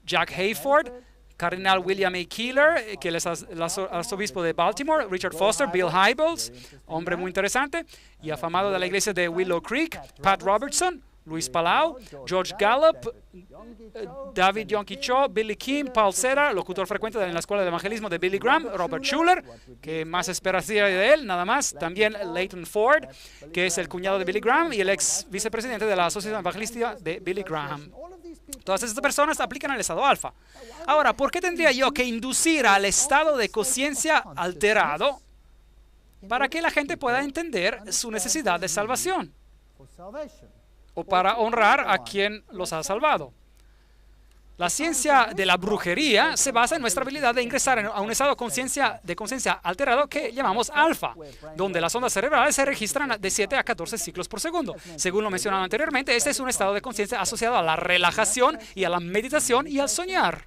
Jack Hayford, Cardinal William A. Keeler, que es el arzobispo de Baltimore, Richard Foster, Bill Hybels, hombre muy interesante y afamado de la iglesia de Willow Creek, Pat Robertson, Luis Palau, George Gallup, David Yonki Cho, Billy Kim, Paul Cera, locutor frecuente en la Escuela de Evangelismo de Billy Graham, Robert Schuller, que más esperaría de él, nada más, también Leighton Ford, que es el cuñado de Billy Graham y el ex vicepresidente de la Asociación Evangelística de Billy Graham. Todas estas personas aplican el estado alfa. Ahora, ¿por qué tendría yo que inducir al estado de conciencia alterado para que la gente pueda entender su necesidad de salvación? O para honrar a quien los ha salvado. La ciencia de la brujería se basa en nuestra habilidad de ingresar a un estado de conciencia alterado que llamamos alfa, donde las ondas cerebrales se registran de 7 a 14 ciclos por segundo. Según lo mencionado anteriormente, este es un estado de conciencia asociado a la relajación y a la meditación y al soñar.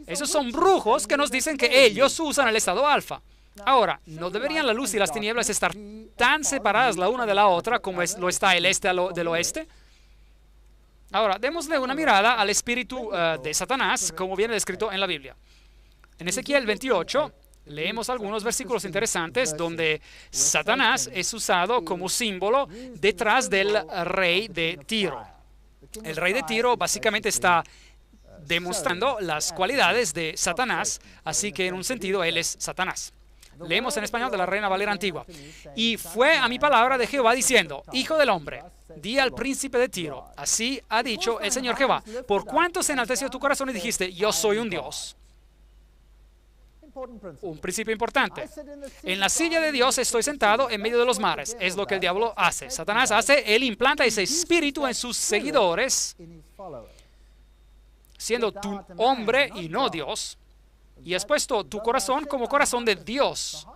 Esos son brujos que nos dicen que ellos usan el estado alfa. Ahora, ¿no deberían la luz y las tinieblas estar tan separadas la una de la otra como lo está el este del oeste? Ahora, démosle una mirada al espíritu de Satanás, como viene descrito en la Biblia. En Ezequiel 28, leemos algunos versículos interesantes donde Satanás es usado como símbolo detrás del rey de Tiro. El rey de Tiro básicamente está demostrando las cualidades de Satanás, así que en un sentido él es Satanás. Leemos en español de la Reina Valera Antigua. Y fue a mi palabra de Jehová diciendo, Hijo del hombre, di al príncipe de Tiro, así ha dicho el Señor Jehová, por cuánto se enalteció tu corazón y dijiste, yo soy un Dios. Un principio importante. En la silla de Dios estoy sentado en medio de los mares. Es lo que el diablo hace. Satanás hace, él implanta ese espíritu en sus seguidores, siendo tu hombre y no Dios, y has puesto tu corazón como corazón de Dios.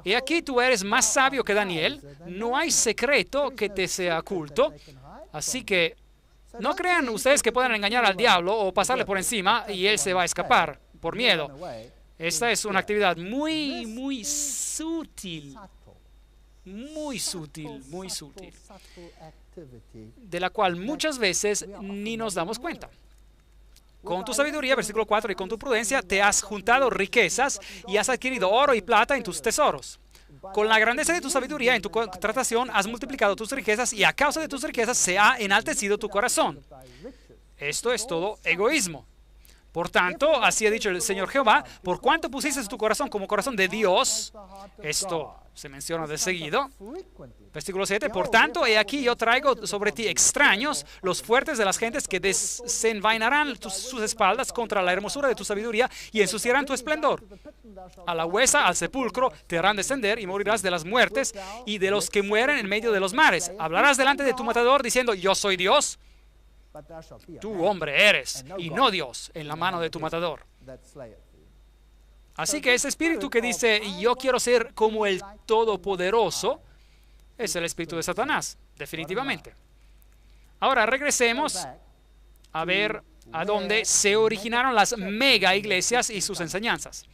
Y aquí tú eres más sabio que Daniel. No hay secreto que te sea oculto. Así que no crean ustedes que puedan engañar al diablo o pasarle por encima y él se va a escapar por miedo. Esta es una actividad muy sutil, muy sutil, de la cual muchas veces ni nos damos cuenta. Con tu sabiduría, versículo 4, y con tu prudencia te has juntado riquezas y has adquirido oro y plata en tus tesoros. Con la grandeza de tu sabiduría en tu contratación has multiplicado tus riquezas y a causa de tus riquezas se ha enaltecido tu corazón. Esto es todo egoísmo. Por tanto, así ha dicho el Señor Jehová, por cuanto pusiste tu corazón como corazón de Dios, esto se menciona de seguido. Versículo 7, por tanto, he aquí yo traigo sobre ti extraños, los fuertes de las gentes que desenvainarán sus espaldas contra la hermosura de tu sabiduría y ensuciarán tu esplendor. A la huesa, al sepulcro, te harán descender y morirás de las muertes y de los que mueren en medio de los mares. Hablarás delante de tu matador diciendo, yo soy Dios. Tú hombre eres y no Dios en la mano de tu matador. Así que ese espíritu que dice, yo quiero ser como el Todopoderoso, es el espíritu de Satanás, definitivamente. Ahora regresemos a ver a dónde se originaron las mega iglesias y sus enseñanzas.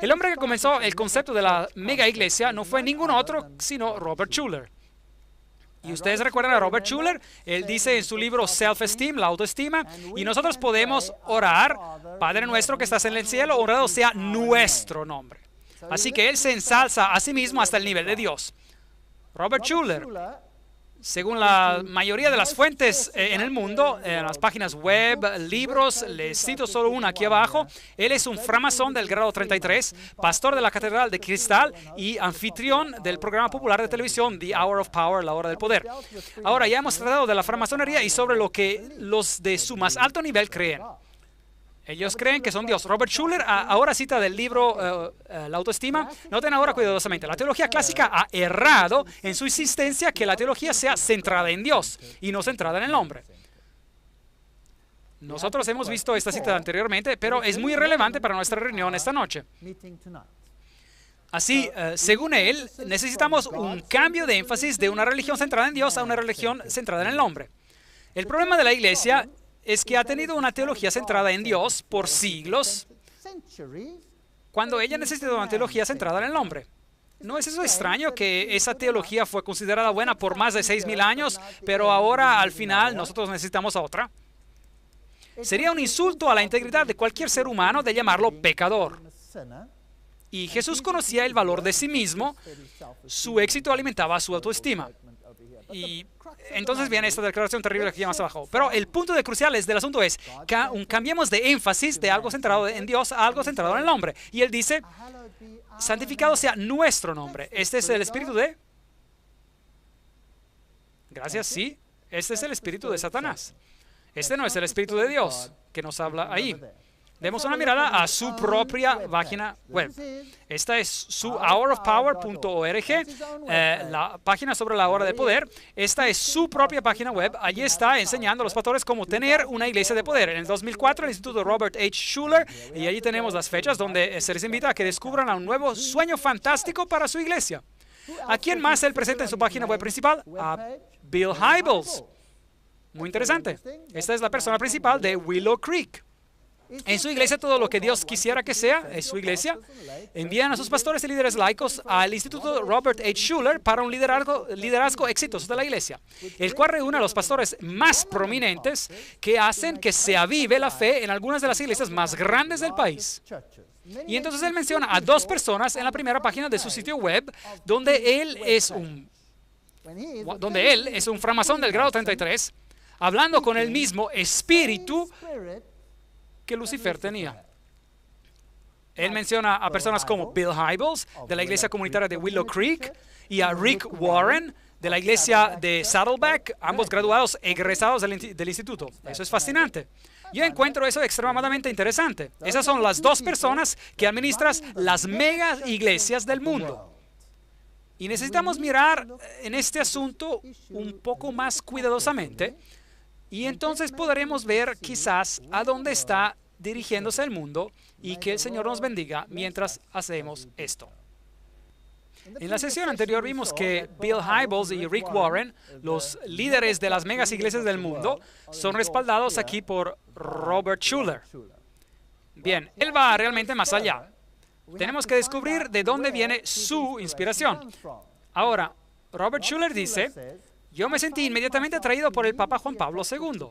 El hombre que comenzó el concepto de la mega iglesia no fue ningún otro sino Robert Schuller. Y ustedes recuerdan a Robert Schuller, él dice en su libro Self-Esteem, la autoestima, y nosotros podemos orar, Padre nuestro que estás en el cielo, honrado sea nuestro nombre. Así que él se ensalza a sí mismo hasta el nivel de Dios. Robert Schuller, según la mayoría de las fuentes en el mundo, en las páginas web, libros, les cito solo una aquí abajo, él es un framasón del grado 33, pastor de la Catedral de Cristal y anfitrión del programa popular de televisión The Hour of Power, la hora del poder. Ahora ya hemos tratado de la framasonería y sobre lo que los de su más alto nivel creen. Ellos creen que son Dios. Robert Schuller ahora cita del libro La autoestima. Noten ahora cuidadosamente. La teología clásica ha errado en su insistencia que la teología sea centrada en Dios y no centrada en el hombre. Nosotros hemos visto esta cita anteriormente, pero es muy relevante para nuestra reunión esta noche. Así, según él, necesitamos un cambio de énfasis de una religión centrada en Dios a una religión centrada en el hombre. El problema de la iglesia es que ha tenido una teología centrada en Dios por siglos, cuando ella necesita una teología centrada en el hombre. ¿No es eso extraño que esa teología fue considerada buena por más de 6,000 años, pero ahora al final nosotros necesitamos otra? Sería un insulto a la integridad de cualquier ser humano de llamarlo pecador. Y Jesús conocía el valor de sí mismo, su éxito alimentaba su autoestima. Y entonces viene esta declaración terrible aquí más abajo. Pero el punto crucial del asunto es que cambiemos de énfasis de algo centrado en Dios a algo centrado en el hombre. Y él dice, santificado sea nuestro nombre. Este es el espíritu de... Gracias, sí. Este es el espíritu de Satanás. Este no es el espíritu de Dios que nos habla ahí. Demos una mirada a su propia página web. Esta es su hourofpower.org, la página sobre la hora de poder. Esta es su propia página web. Allí está enseñando a los pastores cómo tener una iglesia de poder. En el 2004, el Instituto Robert H. Schuller, y allí tenemos las fechas donde se les invita a que descubran un nuevo sueño fantástico para su iglesia. ¿A quién más él presenta en su página web principal? A Bill Hybels. Muy interesante. Esta es la persona principal de Willow Creek. En su iglesia, todo lo que Dios quisiera que sea, es su iglesia. Envían a sus pastores y líderes laicos al Instituto Robert H. Schuller para un liderazgo exitoso de la iglesia, el cual reúne a los pastores más prominentes que hacen que se avive la fe en algunas de las iglesias más grandes del país. Y entonces él menciona a 2 personas en la primera página de su sitio web, donde él es un framasón del grado 33, hablando con el mismo espíritu que Lucifer tenía. Él menciona a personas como Bill Hybels, de la iglesia comunitaria de Willow Creek, y a Rick Warren, de la iglesia de Saddleback, ambos graduados egresados del instituto. Eso es fascinante. Yo encuentro eso extremadamente interesante. Esas son las dos personas que administran las mega iglesias del mundo. Y necesitamos mirar en este asunto un poco más cuidadosamente, y entonces podremos ver quizás a dónde está dirigiéndose el mundo, y que el Señor nos bendiga mientras hacemos esto. En la sesión anterior vimos que Bill Hybels y Rick Warren, los líderes de las megas iglesias del mundo, son respaldados aquí por Robert Schuller. Bien, él va realmente más allá. Tenemos que descubrir de dónde viene su inspiración. Ahora, Robert Schuller dice: yo me sentí inmediatamente atraído por el Papa Juan Pablo II,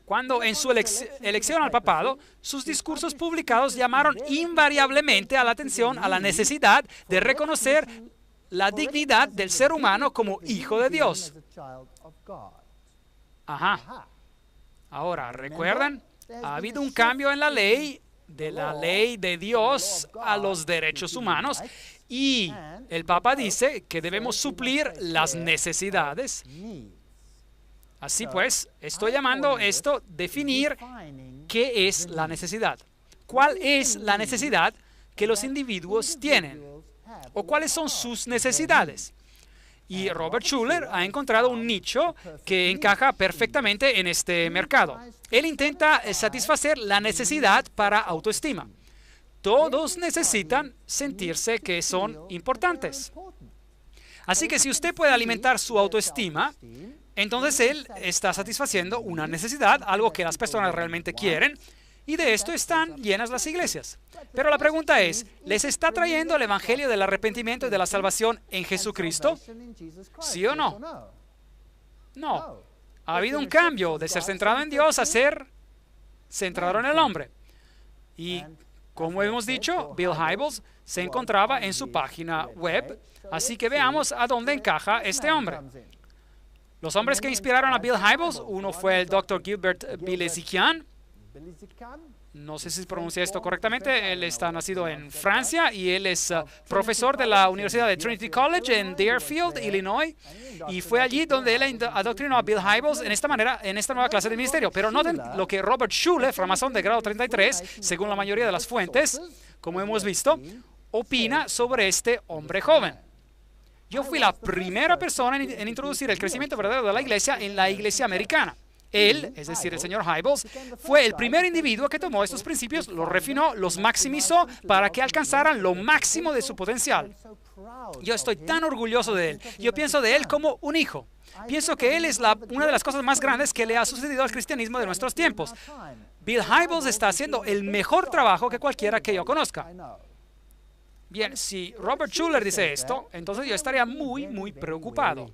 cuando en su elección al papado, sus discursos publicados llamaron invariablemente a la atención a la necesidad de reconocer la dignidad del ser humano como hijo de Dios. Ajá. Ahora, ¿recuerdan? Ha habido un cambio en la ley, de la ley de Dios a los derechos humanos, y el Papa dice que debemos suplir las necesidades. Así pues, estoy llamando esto definir qué es la necesidad. ¿Cuál es la necesidad que los individuos tienen? ¿O cuáles son sus necesidades? Y Robert Schuller ha encontrado un nicho que encaja perfectamente en este mercado. Él intenta satisfacer la necesidad para autoestima. Todos necesitan sentirse que son importantes. Así que si usted puede alimentar su autoestima, entonces él está satisfaciendo una necesidad, algo que las personas realmente quieren, y de esto están llenas las iglesias. Pero la pregunta es, ¿les está trayendo el evangelio del arrepentimiento y de la salvación en Jesucristo? ¿Sí o no? No. Ha habido un cambio de ser centrado en Dios a ser centrado en el hombre. Y como hemos dicho, Bill Hybels se encontraba en su página web, así que veamos a dónde encaja este hombre. Los hombres que inspiraron a Bill Hybels, uno fue el Dr. Gilbert Bilezikian. No sé si pronuncia esto correctamente. Él está nacido en Francia y él es profesor de la Universidad de Trinity College en Deerfield, Illinois. Y fue allí donde él adoctrinó a Bill Hybels en esta nueva clase de ministerio. Pero noten lo que Robert Schuller, framasón de grado 33, según la mayoría de las fuentes, como hemos visto, opina sobre este hombre joven. Yo fui la primera persona en introducir el crecimiento verdadero de la iglesia en la iglesia americana. Él, es decir, el señor Hybels, fue el primer individuo que tomó estos principios, los refinó, los maximizó para que alcanzaran lo máximo de su potencial. Yo estoy tan orgulloso de él. Yo pienso de él como un hijo. Pienso que él es una de las cosas más grandes que le ha sucedido al cristianismo de nuestros tiempos. Bill Hybels está haciendo el mejor trabajo que cualquiera que yo conozca. Bien, si Robert Schuller dice esto, entonces yo estaría muy preocupado.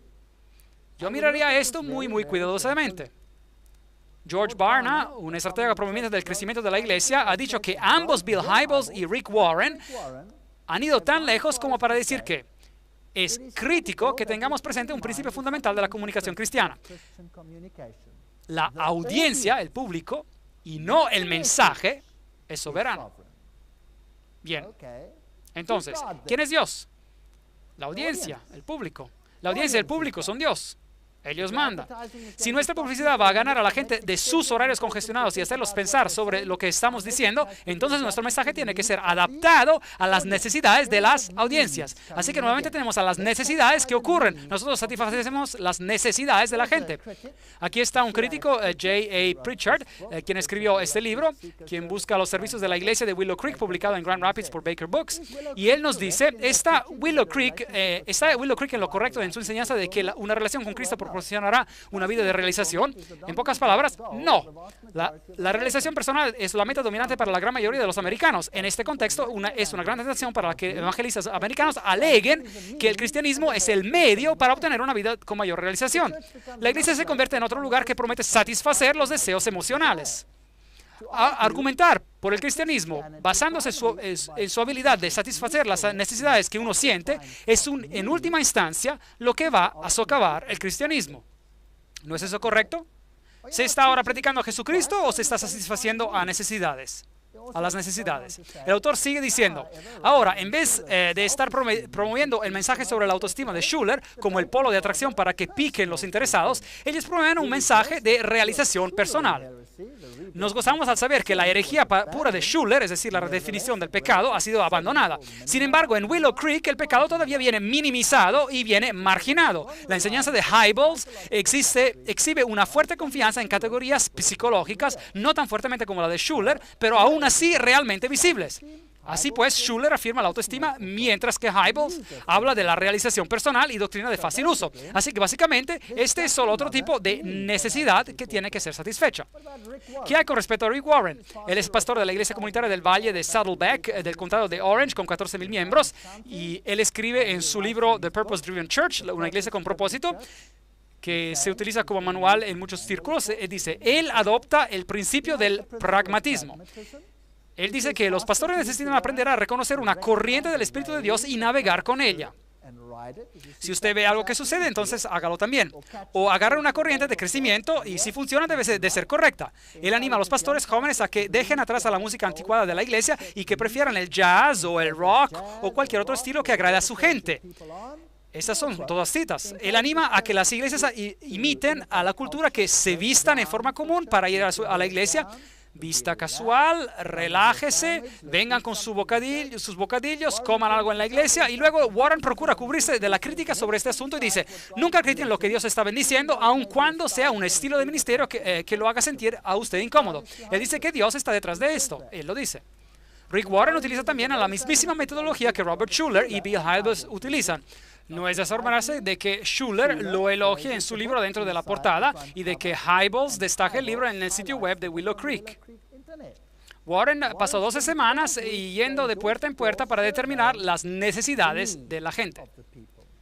Yo miraría esto muy cuidadosamente. George Barna, un estratega proveniente del crecimiento de la iglesia, ha dicho que ambos Bill Hybels y Rick Warren han ido tan lejos como para decir que es crítico que tengamos presente un principio fundamental de la comunicación cristiana. La audiencia, el público, y no el mensaje, es soberano. Bien. Entonces, ¿quién es Dios? La audiencia, el público. La audiencia y el público son Dios. Ellos mandan. Si nuestra publicidad va a ganar a la gente de sus horarios congestionados y hacerlos pensar sobre lo que estamos diciendo, entonces nuestro mensaje tiene que ser adaptado a las necesidades de las audiencias. Así que nuevamente tenemos a las necesidades que ocurren. Nosotros satisfacemos las necesidades de la gente. Aquí está un crítico, J.A. Pritchard, quien escribió este libro, quien busca los servicios de la iglesia de Willow Creek, publicado en Grand Rapids por Baker Books. Y él nos dice, ¿está Willow Creek en lo correcto en su enseñanza de que una relación con Cristo proporcionará una vida de realización? En pocas palabras, no. La realización personal es la meta dominante para la gran mayoría de los americanos. En este contexto, es una gran tentación para que evangelistas americanos aleguen que el cristianismo es el medio para obtener una vida con mayor realización. La iglesia se convierte en otro lugar que promete satisfacer los deseos emocionales. Argumentar por el cristianismo basándose en su habilidad de satisfacer las necesidades que uno siente es en última instancia lo que va a socavar el cristianismo. ¿No es eso correcto? ¿Se está ahora predicando a Jesucristo o se está satisfaciendo a necesidades? A las necesidades. El autor sigue diciendo, ahora, en vez de estar promoviendo el mensaje sobre la autoestima de Schuller como el polo de atracción para que piquen los interesados, ellos promueven un mensaje de realización personal. Nos gozamos al saber que la herejía pura de Schuller, es decir, la redefinición del pecado, ha sido abandonada. Sin embargo, en Willow Creek, el pecado todavía viene minimizado y viene marginado. La enseñanza de Hybels exhibe una fuerte confianza en categorías psicológicas, no tan fuertemente como la de Schuller, pero aún así realmente visibles. Así pues, Schuller afirma la autoestima, mientras que Hybels habla de la realización personal y doctrina de fácil uso. Así que básicamente, este es solo otro tipo de necesidad que tiene que ser satisfecha. ¿Qué hay con respecto a Rick Warren? Él es pastor de la iglesia comunitaria del Valle de Saddleback, del condado de Orange, con 14,000 miembros, y él escribe en su libro The Purpose Driven Church, una iglesia con propósito, que se utiliza como manual en muchos círculos. Dice, él adopta el principio del pragmatismo. Él dice que los pastores necesitan aprender a reconocer una corriente del Espíritu de Dios y navegar con ella. Si usted ve algo que sucede, entonces hágalo también. O agarre una corriente de crecimiento y si funciona debe de ser correcta. Él anima a los pastores jóvenes a que dejen atrás a la música anticuada de la iglesia y que prefieran el jazz o el rock o cualquier otro estilo que agrade a su gente. Estas son todas citas. Él anima a que las iglesias imiten a la cultura, que se vistan en forma común para ir a la iglesia. Vista casual, relájese, vengan con sus bocadillos, coman algo en la iglesia. Y luego Warren procura cubrirse de la crítica sobre este asunto y dice, nunca critiquen lo que Dios está bendiciendo, aun cuando sea un estilo de ministerio que lo haga sentir a usted incómodo. Él dice que Dios está detrás de esto. Él lo dice. Rick Warren utiliza también la mismísima metodología que Robert Schuller y Bill Hybels utilizan. No es de asombrarse de que Schuller lo elogie en su libro dentro de la portada y de que Hybels destaque el libro en el sitio web de Willow Creek. Warren pasó 12 semanas yendo de puerta en puerta para determinar las necesidades de la gente.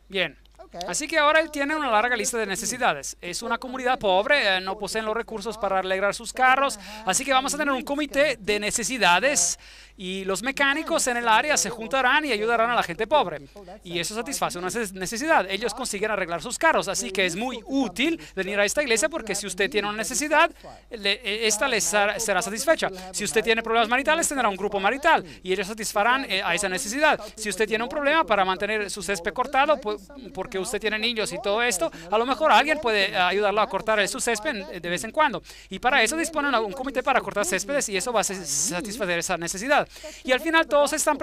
Bien. Así que ahora él tiene una larga lista de necesidades. Es una comunidad pobre, no poseen los recursos para arreglar sus carros, así que vamos a tener un comité de necesidades y los mecánicos en el área se juntarán y ayudarán a la gente pobre. Y eso satisface una necesidad. Ellos consiguen arreglar sus carros, así que es muy útil venir a esta iglesia porque si usted tiene una necesidad, esta les será satisfecha. Si usted tiene problemas maritales, tendrá un grupo marital y ellos satisfarán a esa necesidad. Si usted tiene un problema para mantener su césped cortado, porque usted tiene niños y todo esto, a lo mejor alguien puede ayudarlo a cortar su césped de vez en cuando. Y para eso disponen un comité para cortar céspedes y eso va a satisfacer esa necesidad. Y al final todos están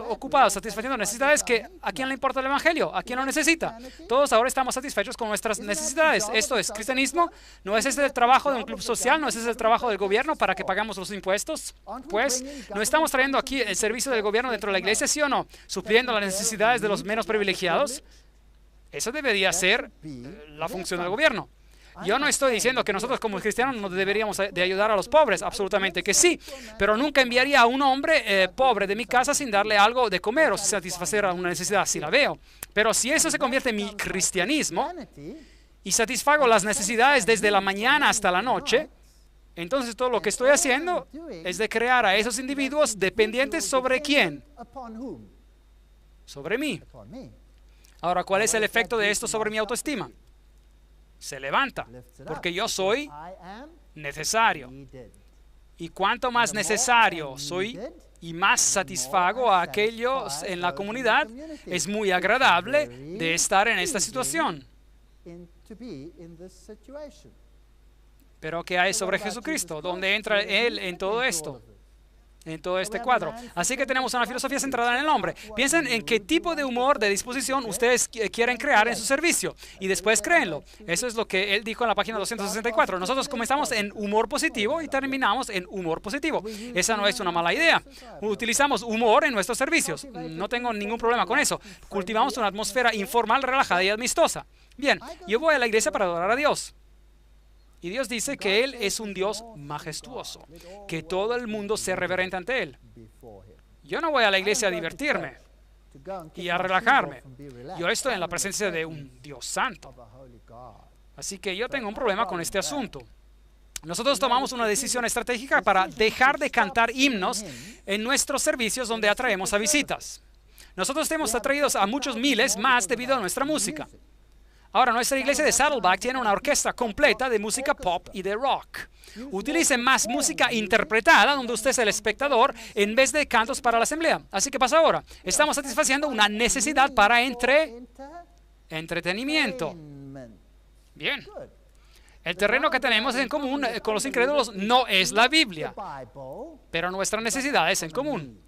ocupados satisfaciendo necesidades que ¿a quién le importa el evangelio? ¿A quién lo necesita? Todos ahora estamos satisfechos con nuestras necesidades. Esto es cristianismo. ¿No es ese el trabajo de un club social? ¿No es ese el trabajo del gobierno para que pagamos los impuestos? Pues, ¿no estamos trayendo aquí el servicio del gobierno dentro de la iglesia, sí o no? Supliendo las necesidades de los menos privilegiados. Eso debería ser la función del gobierno. Yo no estoy diciendo que nosotros como cristianos no deberíamos de ayudar a los pobres, absolutamente que sí, pero nunca enviaría a un hombre pobre de mi casa sin darle algo de comer o satisfacer una necesidad, si la veo. Pero si eso se convierte en mi cristianismo y satisfago las necesidades desde la mañana hasta la noche, entonces todo lo que estoy haciendo es de crear a esos individuos dependientes sobre quién, sobre mí. Ahora, ¿cuál es el efecto de esto sobre mi autoestima? Se levanta, porque yo soy necesario. Y cuanto más necesario soy y más satisfago a aquellos en la comunidad, es muy agradable de estar en esta situación. Pero ¿qué hay sobre Jesucristo? ¿Dónde entra Él en todo esto? En todo este cuadro. Así que tenemos una filosofía centrada en el hombre. Piensen en qué tipo de humor, de disposición ustedes quieren crear en su servicio y después créenlo. Eso es lo que él dijo en la página 264. Nosotros comenzamos en humor positivo y terminamos en humor positivo. Esa no es una mala idea. Utilizamos humor en nuestros servicios. No tengo ningún problema con eso. Cultivamos una atmósfera informal, relajada y amistosa. Bien, yo voy a la iglesia para adorar a Dios. Y Dios dice que Él es un Dios majestuoso, que todo el mundo se reverente ante Él. Yo no voy a la iglesia a divertirme y a relajarme. Yo estoy en la presencia de un Dios santo. Así que yo tengo un problema con este asunto. Nosotros tomamos una decisión estratégica para dejar de cantar himnos en nuestros servicios donde atraemos a visitas. Nosotros hemos atraído a muchos miles más debido a nuestra música. Ahora, nuestra iglesia de Saddleback tiene una orquesta completa de música pop y de rock. Utilicen más música interpretada, donde usted es el espectador, en vez de cantos para la asamblea. Así que pasa ahora. Estamos satisfaciendo una necesidad para entretenimiento. Bien. El terreno que tenemos en común con los incrédulos no es la Biblia, pero nuestra necesidad es en común.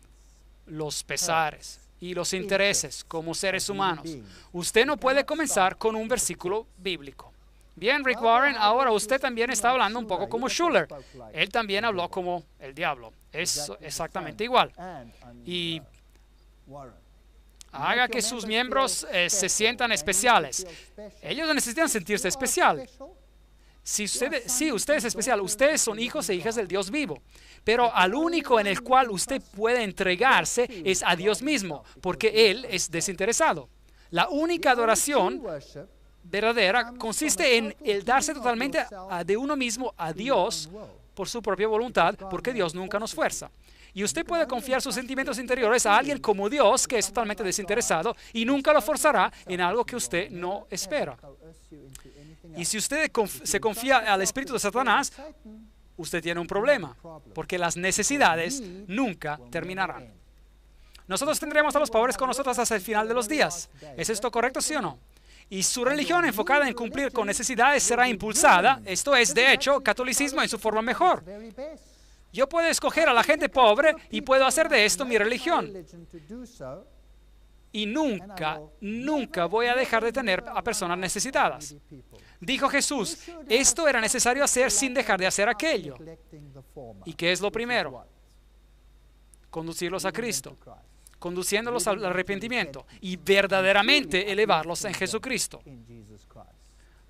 Los pesares y los intereses como seres humanos. Usted no puede comenzar con un versículo bíblico. Bien, Rick Warren, ahora usted también está hablando un poco como Schuller. Él también habló como el diablo. Es exactamente igual. Y haga que sus miembros se sientan especiales. Ellos necesitan sentirse especial. Sí, usted es especial. Ustedes son hijos e hijas del Dios vivo. Pero al único en el cual usted puede entregarse es a Dios mismo, porque Él es desinteresado. La única adoración verdadera consiste en el darse totalmente de uno mismo a Dios por su propia voluntad, porque Dios nunca nos fuerza. Y usted puede confiar sus sentimientos interiores a alguien como Dios, que es totalmente desinteresado, y nunca lo forzará en algo que usted no espera. Y si usted se confía al espíritu de Satanás, usted tiene un problema, porque las necesidades nunca terminarán. Nosotros tendremos a los pobres con nosotros hasta el final de los días. ¿Es esto correcto, sí o no? Y su religión enfocada en cumplir con necesidades será impulsada. Esto es, de hecho, catolicismo en su forma mejor. Yo puedo escoger a la gente pobre y puedo hacer de esto mi religión. Y nunca voy a dejar de tener a personas necesitadas. Dijo Jesús, esto era necesario hacer sin dejar de hacer aquello. ¿Y qué es lo primero? Conducirlos a Cristo, conduciéndolos al arrepentimiento y verdaderamente elevarlos en Jesucristo.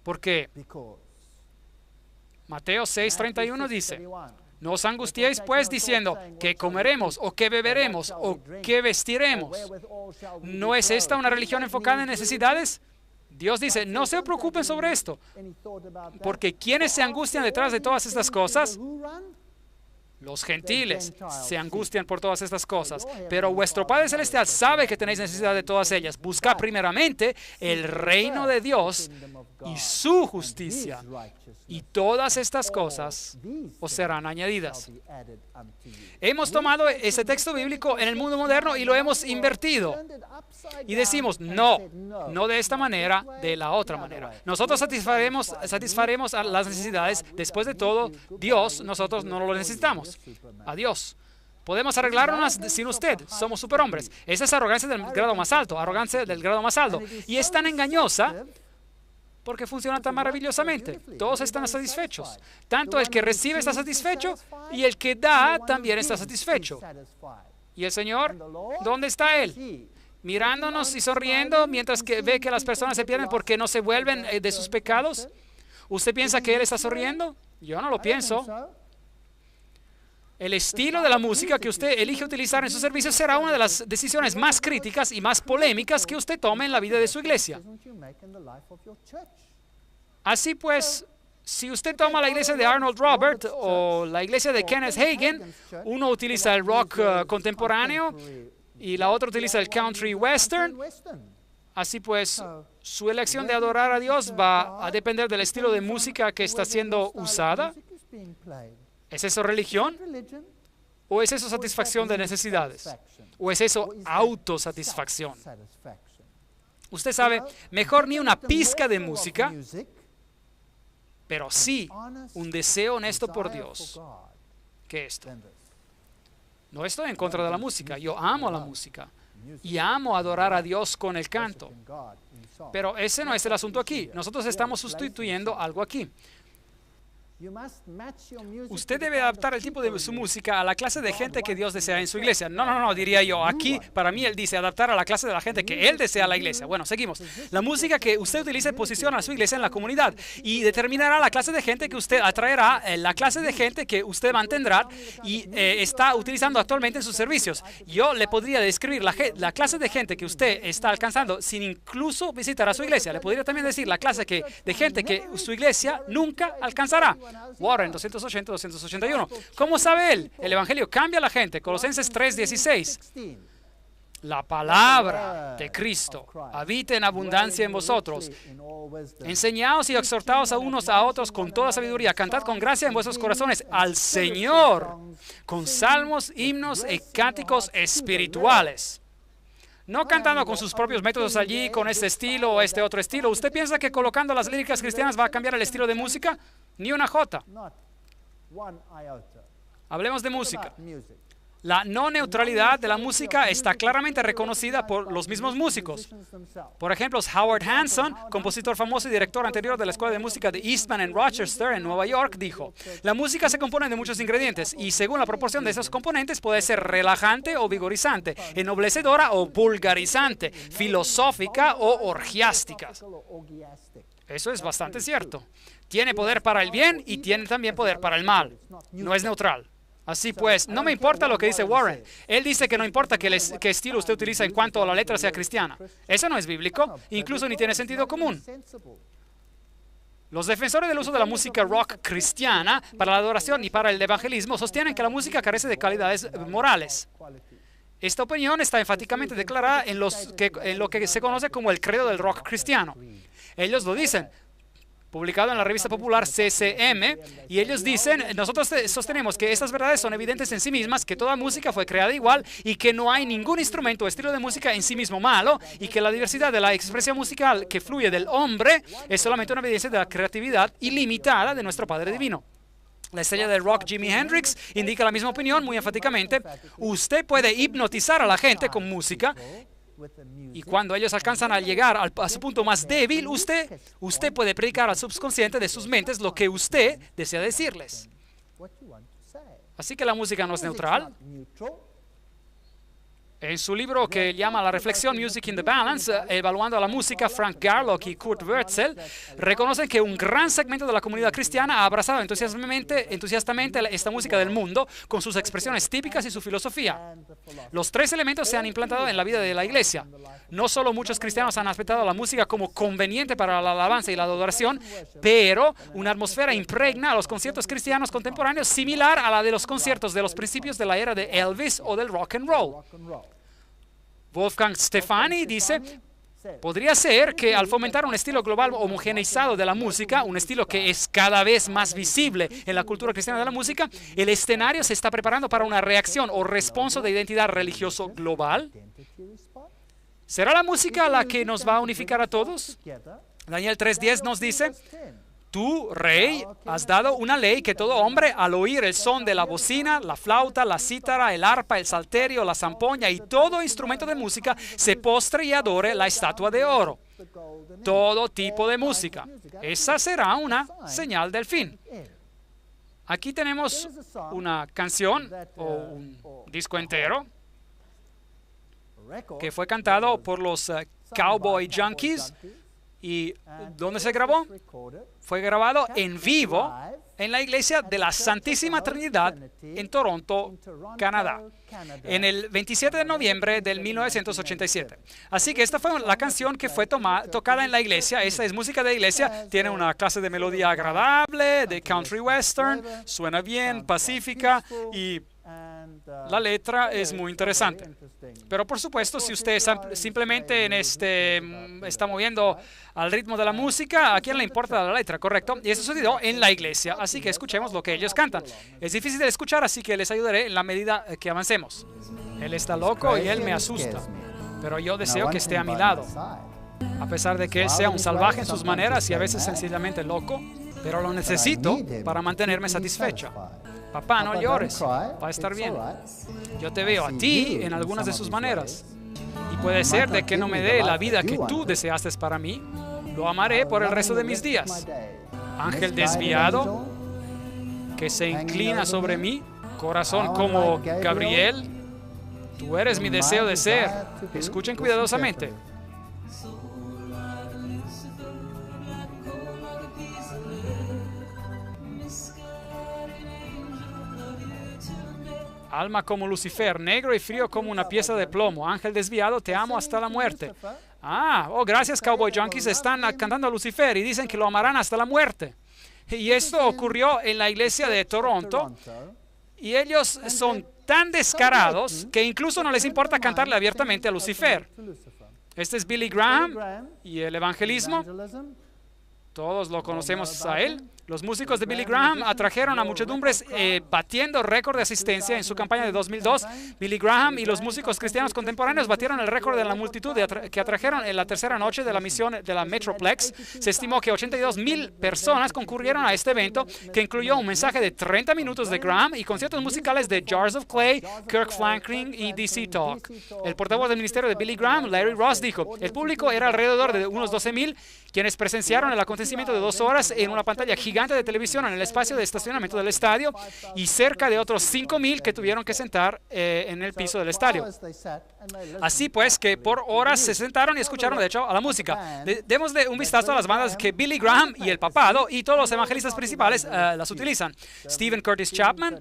Porque Mateo 6:31 dice, no os angustiéis pues diciendo, ¿qué comeremos? ¿O qué beberemos? ¿O qué vestiremos? ¿No es esta una religión enfocada en necesidades? Dios dice, no se preocupen sobre esto, porque ¿quiénes se angustian detrás de todas estas cosas? Los gentiles se angustian por todas estas cosas, pero vuestro Padre Celestial sabe que tenéis necesidad de todas ellas. Buscad primeramente el reino de Dios y su justicia, y todas estas cosas os serán añadidas. Hemos tomado ese texto bíblico en el mundo moderno y lo hemos invertido. Y decimos, no de esta manera, de la otra manera. Nosotros satisfaremos a las necesidades. Después de todo, Dios, nosotros no lo necesitamos. Adiós. Podemos arreglarnos sin usted. Somos superhombres. Esa es arrogancia del grado más alto. Arrogancia del grado más alto. Y es tan engañosa porque funciona tan maravillosamente. Todos están satisfechos. Tanto el que recibe está satisfecho y el que da también está satisfecho. ¿Y el Señor? ¿Dónde está Él? Mirándonos y sonriendo mientras que ve que las personas se pierden porque no se vuelven de sus pecados. ¿Usted piensa que Él está sonriendo? Yo no lo pienso. El estilo de la música que usted elige utilizar en su servicio será una de las decisiones más críticas y más polémicas que usted tome en la vida de su iglesia. Así pues, si usted toma la iglesia de Arnold Robert o la iglesia de Kenneth Hagin, uno utiliza el rock contemporáneo y la otra utiliza el country western. Así pues, su elección de adorar a Dios va a depender del estilo de música que está siendo usada. ¿Es eso religión? ¿O es eso satisfacción de necesidades? ¿O es eso autosatisfacción? Usted sabe, mejor ni una pizca de música, pero sí un deseo honesto por Dios que esto. No estoy en contra de la música, yo amo la música y amo adorar a Dios con el canto. Pero ese no es el asunto aquí. Nosotros estamos sustituyendo algo aquí. Usted debe adaptar el tipo de su música a la clase de gente que Dios desea en su iglesia. No, diría yo. Aquí, para mí, Él dice adaptar a la clase de la gente que Él desea a la iglesia. Bueno, seguimos. La música que usted utilice posiciona a su iglesia en la comunidad y determinará la clase de gente que usted atraerá, la clase de gente que usted mantendrá y está utilizando actualmente en sus servicios. Yo le podría describir la clase de gente que usted está alcanzando sin incluso visitar a su iglesia. Le podría también decir la clase de gente que su iglesia nunca alcanzará. Warren 280-281. ¿Cómo sabe él? El Evangelio cambia a la gente. Colosenses 3:16. la palabra de Cristo habite en abundancia en vosotros. Enseñaos y exhortaos a unos a otros con toda sabiduría. Cantad con gracia en vuestros corazones al Señor con salmos, himnos y cánticos espirituales. No cantando con sus propios métodos allí, con este estilo o este otro estilo. ¿Usted piensa que colocando las líricas cristianas va a cambiar el estilo de música? Ni una jota. Hablemos de música. La no neutralidad de la música está claramente reconocida por los mismos músicos. Por ejemplo, Howard Hanson, compositor famoso y director anterior de la Escuela de Música de Eastman en Rochester, en Nueva York, dijo: la música se compone de muchos ingredientes y según la proporción de esos componentes puede ser relajante o vigorizante, ennoblecedora o vulgarizante, filosófica o orgiástica. Eso es bastante cierto. Tiene poder para el bien y tiene también poder para el mal. No es neutral. Así pues, no me importa lo que dice Warren. Él dice que no importa qué estilo usted utiliza en cuanto a la letra sea cristiana. Eso no es bíblico, incluso ni tiene sentido común. Los defensores del uso de la música rock cristiana para la adoración y para el evangelismo sostienen que la música carece de calidades morales. Esta opinión está enfáticamente declarada en lo que se conoce como el credo del rock cristiano. Ellos lo dicen, publicado en la revista popular CCM, y ellos dicen: nosotros sostenemos que estas verdades son evidentes en sí mismas, que toda música fue creada igual y que no hay ningún instrumento o estilo de música en sí mismo malo, y que la diversidad de la expresión musical que fluye del hombre es solamente una evidencia de la creatividad ilimitada de nuestro Padre Divino. La estrella del rock Jimi Hendrix indica la misma opinión muy enfáticamente. Usted puede hipnotizar a la gente con música, y cuando ellos alcanzan a llegar a su punto más débil, usted puede predicar al subconsciente de sus mentes lo que usted desea decirles. Así que la música no es neutral. En su libro que llama La reflexión Music in the Balance, evaluando a la música, Frank Garlock y Kurt Wurzel reconocen que un gran segmento de la comunidad cristiana ha abrazado entusiastamente esta música del mundo con sus expresiones típicas y su filosofía. Los tres elementos se han implantado en la vida de la iglesia. No solo muchos cristianos han aceptado la música como conveniente para la alabanza y la adoración, pero una atmósfera impregna a los conciertos cristianos contemporáneos similar a la de los conciertos de los principios de la era de Elvis o del rock and roll. Wolfgang Stefani dice: podría ser que al fomentar un estilo global homogeneizado de la música, un estilo que es cada vez más visible en la cultura cristiana de la música, el escenario se está preparando para una reacción o responso de identidad religioso global. ¿Será la música la que nos va a unificar a todos? Daniel 3:10 nos dice: tú, rey, has dado una ley que todo hombre, al oír el son de la bocina, la flauta, la cítara, el arpa, el salterio, la zampoña y todo instrumento de música, se postre y adore la estatua de oro. Todo tipo de música. Esa será una señal del fin. Aquí tenemos una canción o un disco entero que fue cantado por los Cowboy Junkies. ¿Y dónde se grabó? Fue grabado en vivo en la iglesia de la Santísima Trinidad en Toronto, Canadá, en el 27 de noviembre del 1987. Así que esta fue la canción que fue tocada en la iglesia. Esta es música de iglesia, tiene una clase de melodía agradable, de country western, suena bien, pacífica, y la letra es muy interesante. Pero por supuesto, si usted simplemente está moviendo al ritmo de la música, ¿a quién le importa la letra? ¿Correcto? Y eso sucedió en la iglesia, así que escuchemos lo que ellos cantan. Es difícil de escuchar, así que les ayudaré en la medida que avancemos. Él está loco y él me asusta, pero yo deseo que esté a mi lado. A pesar de que él sea un salvaje en sus maneras y a veces sencillamente loco, pero lo necesito para mantenerme satisfecha. Papá, no llores, va a estar bien. Yo te veo a ti en algunas de sus maneras. Y puede ser de que no me dé la vida que tú deseaste para mí. Lo amaré por el resto de mis días. Ángel desviado, que se inclina sobre mí, corazón como Gabriel, tú eres mi deseo de ser. Escuchen cuidadosamente. Alma como Lucifer, negro y frío como una pieza de plomo. Ángel desviado, te amo hasta la muerte. Gracias, Cowboy Junkies. Están cantando a Lucifer y dicen que lo amarán hasta la muerte. Y esto ocurrió en la iglesia de Toronto. Y ellos son tan descarados que incluso no les importa cantarle abiertamente a Lucifer. Este es Billy Graham y el evangelismo. Todos lo conocemos a él. Los músicos de Billy Graham atrajeron a muchedumbres batiendo récord de asistencia en su campaña de 2002. Billy Graham y los músicos cristianos contemporáneos batieron el récord de la multitud que atrajeron en la tercera noche de la misión de la Metroplex. Se estimó que 82,000 personas concurrieron a este evento, que incluyó un mensaje de 30 minutos de Graham y conciertos musicales de Jars of Clay, Kirk Franklin y DC Talk. El portavoz del ministerio de Billy Graham, Larry Ross, dijo: el público era alrededor de unos 12,000 quienes presenciaron el acontecimiento de 2 horas en una pantalla gigante de televisión en el espacio de estacionamiento del estadio, y cerca de otros 5,000 que tuvieron que sentar en el piso del estadio. Así pues, que por horas se sentaron y escucharon, de hecho, a la música. Démosle un vistazo a las bandas que Billy Graham y el papado y todos los evangelistas principales las utilizan. Stephen Curtis Chapman.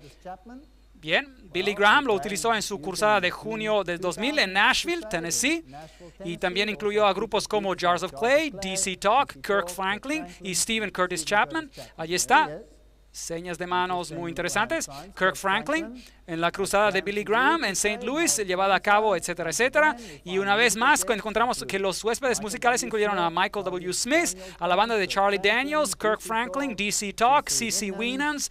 Bien, Billy Graham lo utilizó en su cursada de junio del 2000 en Nashville, Tennessee, y también incluyó a grupos como Jars of Clay, DC Talk, Kirk Franklin y Stephen Curtis Chapman. Allí está. Señas de manos muy interesantes. Kirk Franklin en la cruzada de Billy Graham en St. Louis, llevada a cabo, etcétera, etcétera. Y una vez más encontramos que los huéspedes musicales incluyeron a Michael W. Smith, a la banda de Charlie Daniels, Kirk Franklin, DC Talk, CeCe Winans,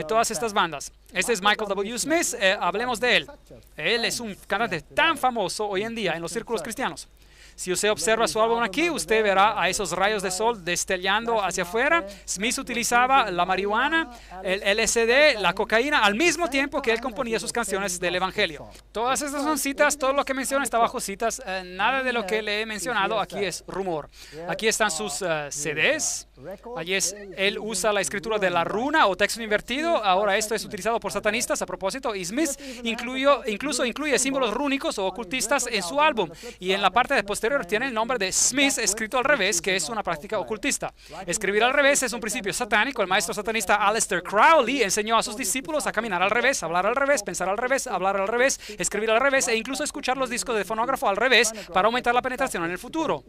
todas estas bandas. Este es Michael W. Smith. Hablemos de él. Él es un cantante tan famoso hoy en día en los círculos cristianos. Si usted observa su álbum aquí, usted verá a esos rayos de sol destellando hacia afuera. Smith utilizaba la marihuana, el LSD, la cocaína, al mismo tiempo que él componía sus canciones del Evangelio. Todas estas son citas, todo lo que menciona está bajo citas. Nada de lo que le he mencionado aquí es rumor. Aquí están sus CDs. Allí él usa la escritura de la runa o texto invertido. Ahora esto es utilizado por satanistas a propósito. Y Smith incluso incluye símbolos rúnicos o ocultistas en su álbum. Y en la parte de posterior tiene el nombre de Smith escrito al revés, que es una práctica ocultista. Escribir al revés es un principio satánico. El maestro satanista Aleister Crowley enseñó a sus discípulos a caminar al revés, hablar al revés, pensar al revés, hablar al revés, escribir al revés e incluso escuchar los discos de fonógrafo al revés para aumentar la penetración en el futuro.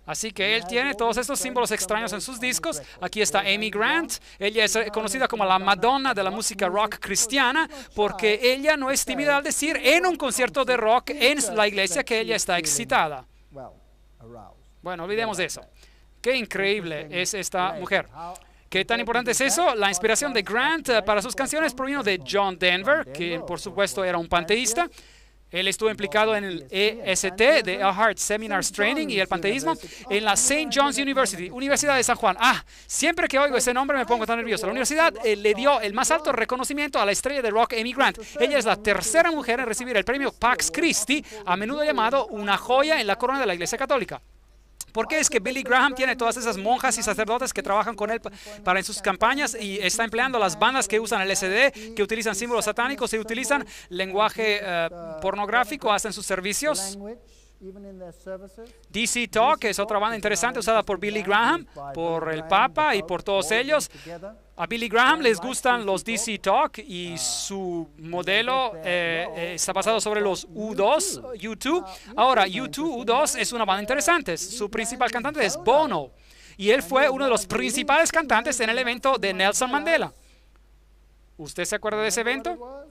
Así que él tiene todos estos símbolos extraños en sus discos. Aquí está Amy Grant. Ella es conocida como la Madonna de la música rock cristiana porque ella no es tímida al decir en un concierto de rock en la iglesia que ella está excitada. Bueno, olvidemos de eso. Qué increíble es esta mujer. ¿Qué tan importante es eso? La inspiración de Grant para sus canciones provino de John Denver, que por supuesto era un panteísta. Él estuvo implicado en el EST de Heart Seminars Training y el panteísmo en la St. John's University, Universidad de San Juan. Siempre que oigo ese nombre me pongo tan nervioso. La universidad le dio el más alto reconocimiento a la estrella de rock Amy Grant. Ella es la tercera mujer en recibir el premio Pax Christi, a menudo llamado una joya en la corona de la Iglesia Católica. ¿Por qué es que Billy Graham tiene todas esas monjas y sacerdotes que trabajan con él para en sus campañas y está empleando las bandas que usan el LSD, que utilizan símbolos satánicos y utilizan lenguaje pornográfico hasta en sus servicios? DC Talk es otra banda interesante usada por Billy Graham, por el Papa y por todos ellos. A Billy Graham les gustan los DC Talk y su modelo está basado sobre los U2. Ahora, U2 es una banda interesante. Su principal cantante es Bono y él fue uno de los principales cantantes en el evento de Nelson Mandela. ¿Usted se acuerda de ese evento?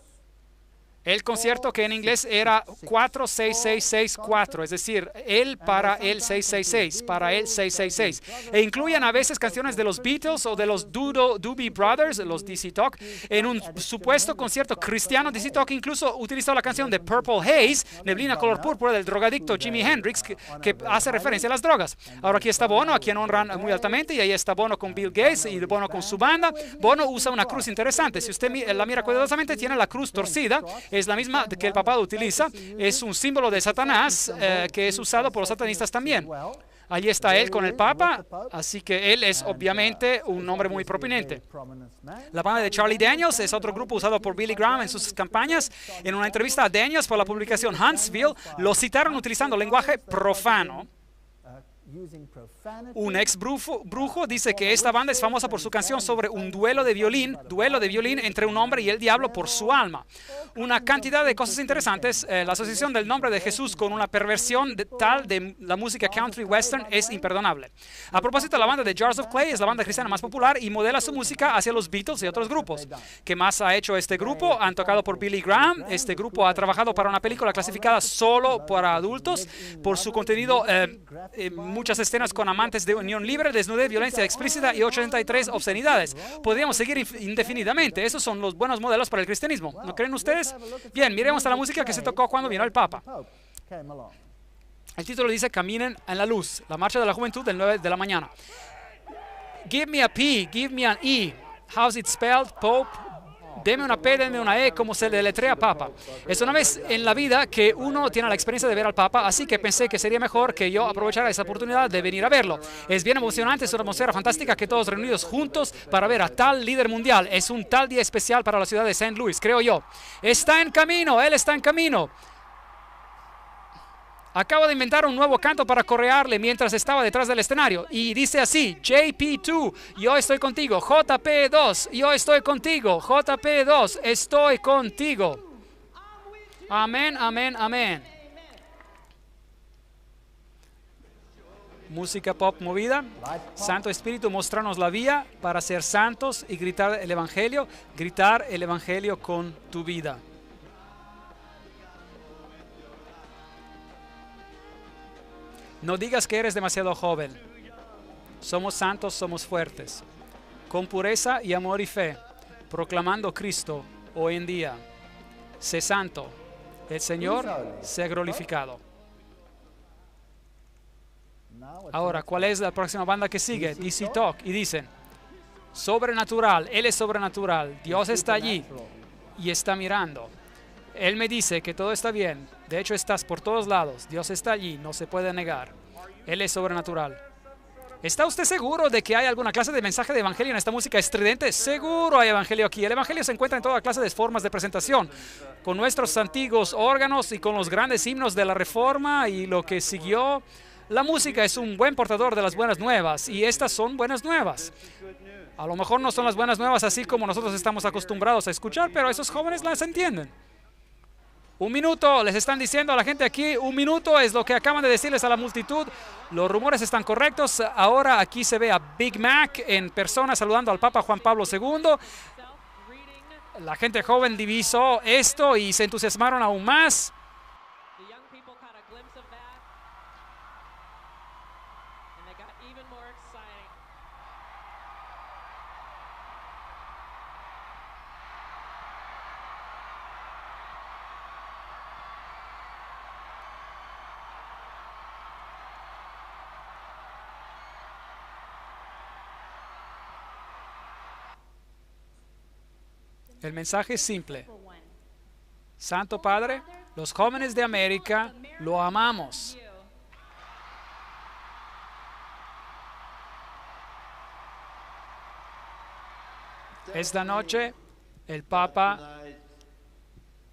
El concierto que en inglés era 46664, es decir, él para el 666, para el 666. E incluyen a veces canciones de los Beatles o de los Doobie Brothers, los DC Talk. En un supuesto concierto cristiano, DC Talk incluso utilizó la canción de Purple Haze, neblina color púrpura, del drogadicto Jimi Hendrix, que hace referencia a las drogas. Ahora aquí está Bono, a quien honran muy altamente, y ahí está Bono con Bill Gates y Bono con su banda. Bono usa una cruz interesante. Si usted la mira cuidadosamente, tiene la cruz torcida. Es la misma que el papado utiliza. Es un símbolo de Satanás que es usado por los satanistas también. Allí está él con el Papa, así que él es obviamente un hombre muy prominente. La banda de Charlie Daniels es otro grupo usado por Billy Graham en sus campañas. En una entrevista a Daniels por la publicación Huntsville, lo citaron utilizando lenguaje profano. Un ex brujo dice que esta banda es famosa por su canción sobre un duelo de violín entre un hombre y el diablo por su alma. Una cantidad de cosas interesantes. La asociación del nombre de Jesús con una perversión tal de la música country western es imperdonable. A propósito, la banda de Jars of Clay es la banda cristiana más popular y modela su música hacia los Beatles y otros grupos. ¿Qué más ha hecho este grupo? Han tocado por Billy Graham. Este grupo ha trabajado para una película clasificada solo para adultos por su contenido, muchas escenas con amantes de unión libre, desnudez, violencia explícita y 83 obscenidades. Podríamos seguir indefinidamente. Esos son los buenos modelos para el cristianismo. ¿No creen ustedes? Bien, miremos a la música que se tocó cuando vino el Papa. El título dice Caminen en la luz, la marcha de la juventud del 9 de la mañana. Give me a P, give me an E. How's it spelled, Pope? Deme una P, deme una E, como se deletrea Papa. Es una vez en la vida que uno tiene la experiencia de ver al Papa, así que pensé que sería mejor que yo aprovechara esa oportunidad de venir a verlo. Es bien emocionante, es una atmósfera fantástica que todos reunidos juntos para ver a tal líder mundial. Es un tal día especial para la ciudad de St. Louis, creo yo. Está en camino, él está en camino. Acabo de inventar un nuevo canto para correarle mientras estaba detrás del escenario. Y dice así, JP2, yo estoy contigo. JP2, yo estoy contigo. JP2, estoy contigo. Amén, amén, amén. Música pop movida. Santo Espíritu, mostrarnos la vía para ser santos y gritar el Evangelio con tu vida. No digas que eres demasiado joven. Somos santos, somos fuertes. Con pureza y amor y fe, proclamando Cristo hoy en día. Sé santo. El Señor sea glorificado. Ahora, ¿cuál es la próxima banda que sigue? DC Talk. Y dicen, sobrenatural, Él es sobrenatural. Dios está allí y está mirando. Él me dice que todo está bien. De hecho, estás por todos lados. Dios está allí, no se puede negar. Él es sobrenatural. ¿Está usted seguro de que hay alguna clase de mensaje de evangelio en esta música estridente? Seguro hay evangelio aquí. El evangelio se encuentra en toda clase de formas de presentación. Con nuestros antiguos órganos y con los grandes himnos de la Reforma y lo que siguió. La música es un buen portador de las buenas nuevas. Y estas son buenas nuevas. A lo mejor no son las buenas nuevas así como nosotros estamos acostumbrados a escuchar, pero esos jóvenes las entienden. Un minuto, les están diciendo a la gente aquí, un minuto es lo que acaban de decirles a la multitud. Los rumores están correctos. Ahora aquí se ve a Big Mac en persona saludando al Papa Juan Pablo II. La gente joven divisó esto y se entusiasmaron aún más. El mensaje es simple. Santo Padre, los jóvenes de América lo amamos. Esta noche el Papa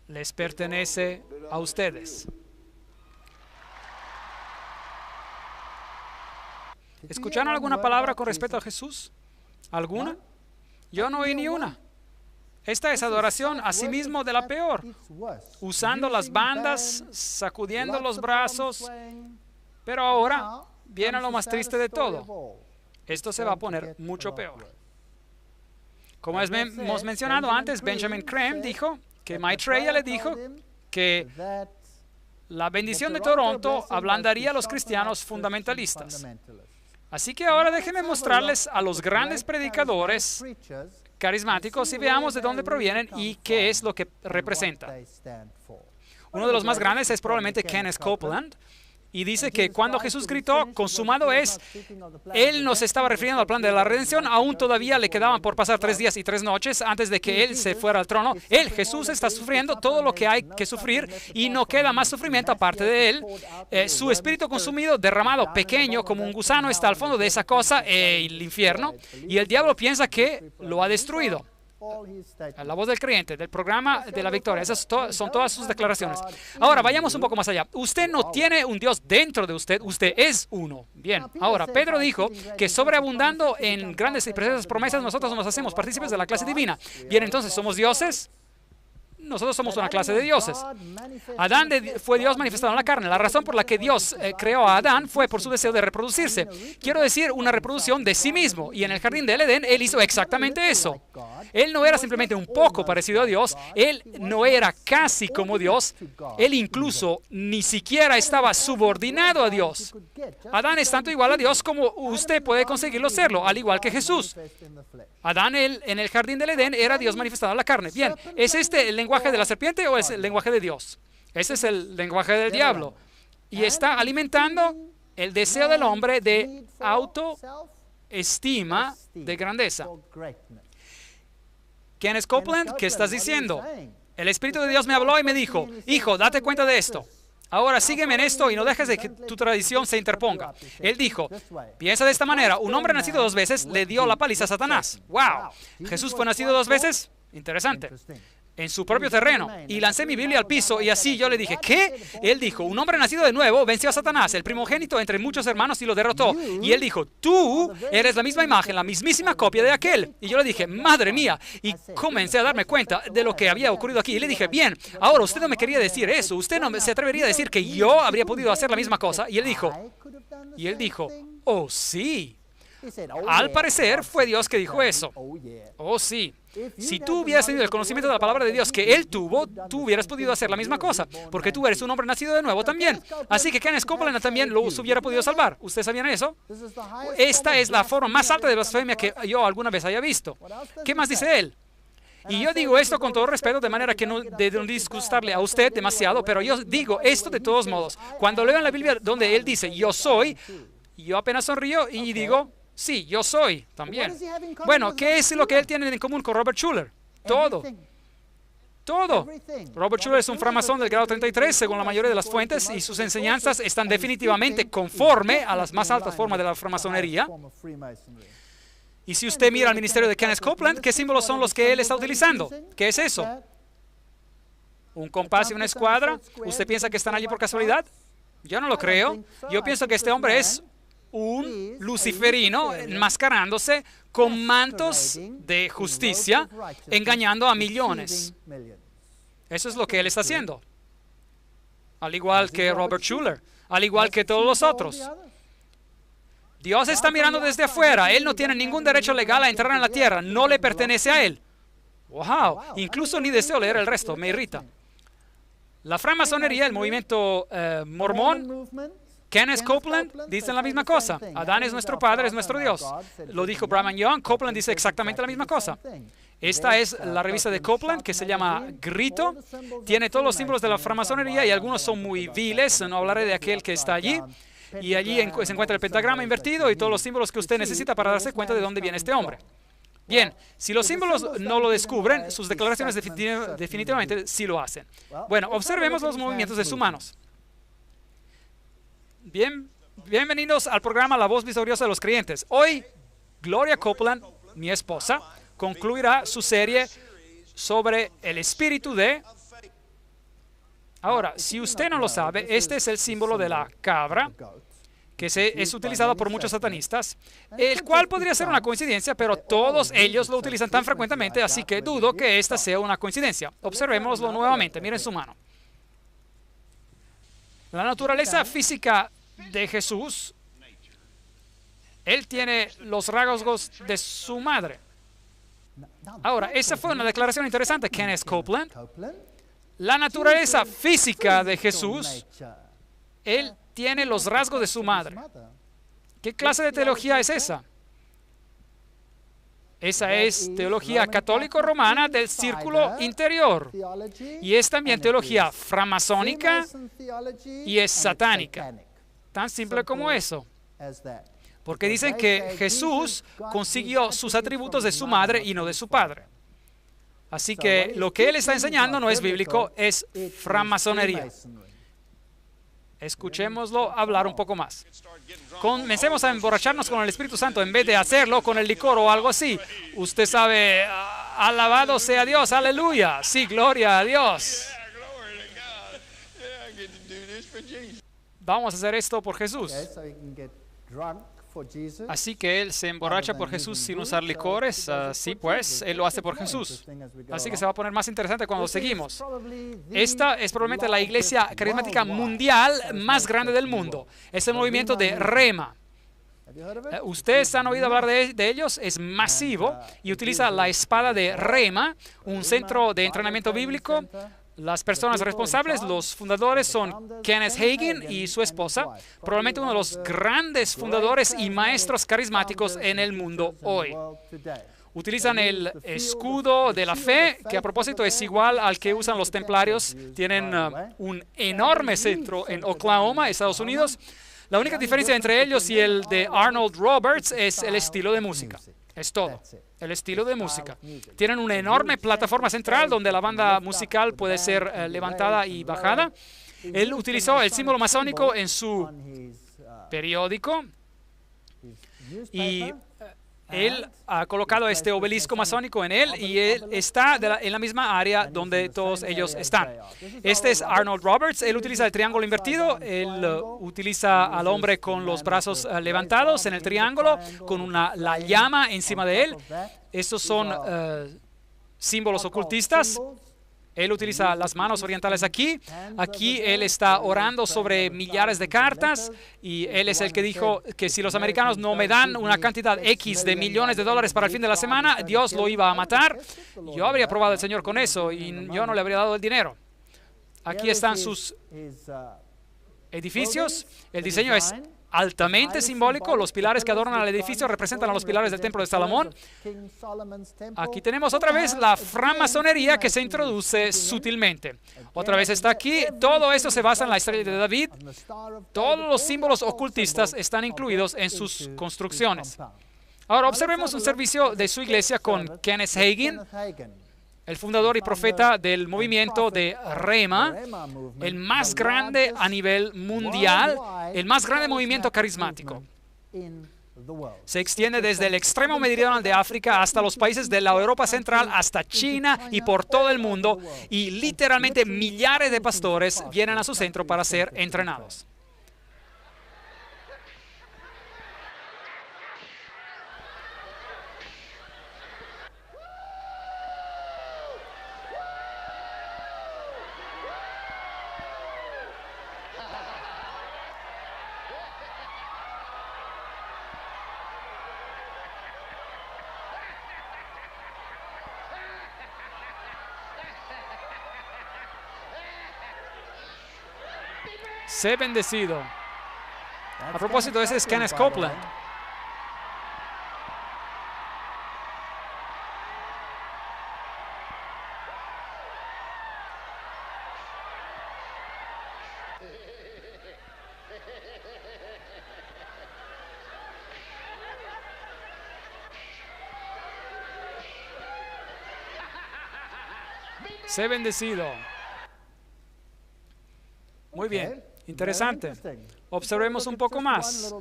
les pertenece a ustedes. ¿Escucharon alguna palabra con respecto a Jesús? ¿Alguna? Yo no oí ni una. Esta es adoración a sí mismo de la peor, usando las bandas, sacudiendo los brazos, pero ahora viene lo más triste de todo. Esto se va a poner mucho peor. Como hemos mencionado antes, Benjamin Creme dijo que Maitreya le dijo que la bendición de Toronto ablandaría a los cristianos fundamentalistas. Así que ahora déjenme mostrarles a los grandes predicadores carismáticos y veamos de dónde provienen y qué es lo que representan. Uno de los más grandes es probablemente Kenneth Copeland. Y dice que cuando Jesús gritó, consumado es, Él nos estaba refiriendo al plan de la redención. Aún todavía le quedaban por pasar 3 días y 3 noches antes de que Él se fuera al trono. Él, Jesús, está sufriendo todo lo que hay que sufrir y no queda más sufrimiento aparte de Él. Su espíritu consumido, derramado, pequeño, como un gusano, está al fondo de esa cosa, el infierno. Y el diablo piensa que lo ha destruido. La voz del creyente, del programa de la victoria. Esas son todas sus declaraciones. Ahora, vayamos un poco más allá. Usted no tiene un Dios dentro de usted, usted es uno. Bien, ahora, Pedro dijo que sobreabundando en grandes y preciosas promesas, nosotros nos hacemos partícipes de la clase divina. Bien, entonces, ¿somos dioses? Nosotros somos una clase de dioses. Adán fue Dios manifestado en la carne. La razón por la que Dios creó a Adán fue por su deseo de reproducirse. Quiero decir, una reproducción de sí mismo. Y en el jardín del Edén, Él hizo exactamente eso. Él no era simplemente un poco parecido a Dios. Él no era casi como Dios. Él incluso ni siquiera estaba subordinado a Dios. Adán es tanto igual a Dios como usted puede conseguirlo serlo, al igual que Jesús. Adán en el jardín del Edén era Dios manifestado en la carne. Bien, ¿es este el lenguaje de la serpiente o es el lenguaje de Dios? Ese es el lenguaje del diablo. Y está alimentando el deseo del hombre de autoestima, de grandeza. Kenneth Copeland, ¿qué estás diciendo? El Espíritu de Dios me habló y me dijo, hijo, date cuenta de esto. Ahora sígueme en esto y no dejes de que tu tradición se interponga. Él dijo, piensa de esta manera, un hombre nacido 2 veces le dio la paliza a Satanás. ¡Wow! ¿Jesús fue nacido 2 veces? Interesante. En su propio terreno. Y lancé mi Biblia al piso y así yo le dije, ¿qué? Él dijo, un hombre nacido de nuevo venció a Satanás, el primogénito entre muchos hermanos, y lo derrotó. Y él dijo, tú eres la misma imagen, la mismísima copia de aquel. Y yo le dije, madre mía. Y comencé a darme cuenta de lo que había ocurrido aquí. Y le dije, bien, ahora usted no me quería decir eso. Usted no se atrevería a decir que yo habría podido hacer la misma cosa. Y él dijo, oh sí. Al parecer fue Dios que dijo eso. Oh sí. Si tú hubieras tenido el conocimiento de la palabra de Dios que Él tuvo, tú hubieras podido hacer la misma cosa, porque tú eres un hombre nacido de nuevo también. Así que Kenneth Copeland también los hubiera podido salvar. ¿Ustedes sabían eso? Esta es la forma más alta de blasfemia que yo alguna vez haya visto. ¿Qué más dice él? Y yo digo esto con todo respeto, de manera que no de no disgustarle a usted demasiado, pero yo digo esto de todos modos. Cuando leo en la Biblia donde Él dice, yo soy, yo apenas sonrío y digo, sí, yo soy también. Bueno, ¿qué es lo que él tiene en común con Robert Schuller? Todo. Todo. Robert Schuller es un framasón del grado 33, según la mayoría de las fuentes, y sus enseñanzas están definitivamente conforme a las más altas formas de la framasonería. Y si usted mira al ministerio de Kenneth Copeland, ¿qué símbolos son los que él está utilizando? ¿Qué es eso? ¿Un compás y una escuadra? ¿Usted piensa que están allí por casualidad? Yo no lo creo. Yo pienso que este hombre es un luciferino enmascarándose con mantos de justicia, engañando a millones. Eso es lo que él está haciendo. Al igual que Robert Schuller, al igual que todos los otros. Dios está mirando desde afuera. Él no tiene ningún derecho legal a entrar en la tierra. No le pertenece a él. ¡Wow! Incluso ni deseo leer el resto. Me irrita. La francmasonería, el movimiento mormón, Kenneth Copeland dicen la misma cosa. Adán es nuestro Padre, es nuestro Dios. Lo dijo Brigham Young. Copeland dice exactamente la misma cosa. Esta es la revista de Copeland, que se llama Grito. Tiene todos los símbolos de la francmasonería y algunos son muy viles. No hablaré de aquel que está allí. Y allí se encuentra el pentagrama invertido y todos los símbolos que usted necesita para darse cuenta de dónde viene este hombre. Bien, si los símbolos no lo descubren, sus declaraciones definitivamente sí lo hacen. Bueno, observemos los movimientos de sus manos. Bienvenidos al programa La Voz Victoriosa de los Creyentes. Hoy, Gloria Copeland, mi esposa, concluirá su serie sobre el espíritu de... Ahora, si usted no lo sabe, este es el símbolo de la cabra, que es utilizado por muchos satanistas, el cual podría ser una coincidencia, pero todos ellos lo utilizan tan frecuentemente, así que dudo que esta sea una coincidencia. Observémoslo nuevamente, miren su mano. La naturaleza física de Jesús, Él tiene los rasgos de su madre. Ahora, esa fue una declaración interesante, Kenneth Copeland. La naturaleza física de Jesús, Él tiene los rasgos de su madre. ¿Qué clase de teología es esa? Esa es teología católico-romana del círculo interior. Y es también teología framasónica y es satánica. Tan simple como eso. Porque dicen que Jesús consiguió sus atributos de su madre y no de su padre. Así que lo que él está enseñando no es bíblico, es francmasonería. Escuchémoslo hablar un poco más. Comencemos a emborracharnos con el Espíritu Santo en vez de hacerlo con el licor o algo así. Usted sabe, alabado sea Dios, aleluya. Sí, gloria a Dios. Vamos a hacer esto por Jesús. Así que Él se emborracha por Jesús sin usar licores. Sí, pues, Él lo hace por Jesús. Así que se va a poner más interesante cuando seguimos. Esta es probablemente la iglesia carismática mundial más grande del mundo. Es el movimiento de Rema. Ustedes han oído hablar de ellos. Es masivo y utiliza la espada de Rema, un centro de entrenamiento bíblico. Las personas responsables, los fundadores, son Kenneth Hagin y su esposa, probablemente uno de los grandes fundadores y maestros carismáticos en el mundo hoy. Utilizan el escudo de la fe, que a propósito es igual al que usan los templarios. Tienen un enorme centro en Oklahoma, Estados Unidos. La única diferencia entre ellos y el de Arnold Roberts es el estilo de música. Es todo, el estilo de música. Tienen una enorme plataforma central donde la banda musical puede ser levantada y bajada. Él utilizó el símbolo masónico en su periódico y él ha colocado este obelisco masónico en él y él está en la misma área donde todos ellos están. Este es Arnold Roberts. Él utiliza el triángulo invertido. Él utiliza al hombre con los brazos levantados en el triángulo, con la llama encima de él. Estos son símbolos ocultistas. Él utiliza las manos orientales aquí. Aquí él está orando sobre millares de cartas y él es el que dijo que si los americanos no me dan una cantidad X de millones de dólares para el fin de la semana, Dios lo iba a matar. Yo habría probado al Señor con eso y yo no le habría dado el dinero. Aquí están sus edificios. El diseño es altamente simbólico. Los pilares que adornan al edificio representan a los pilares del templo de Salomón. Aquí tenemos otra vez la francmasonería que se introduce sutilmente. Otra vez está aquí. Todo esto se basa en la estrella de David. Todos los símbolos ocultistas están incluidos en sus construcciones. Ahora observemos un servicio de su iglesia con Kenneth Hagin, el fundador y profeta del movimiento de Rema, el más grande a nivel mundial, el más grande movimiento carismático. Se extiende desde el extremo meridional de África hasta los países de la Europa Central, hasta China y por todo el mundo, y literalmente millares de pastores vienen a su centro para ser entrenados. Sé bendecido. A propósito, ese es Kenneth Copeland. Sé bendecido. Muy bien. Interesante. Observemos un poco más.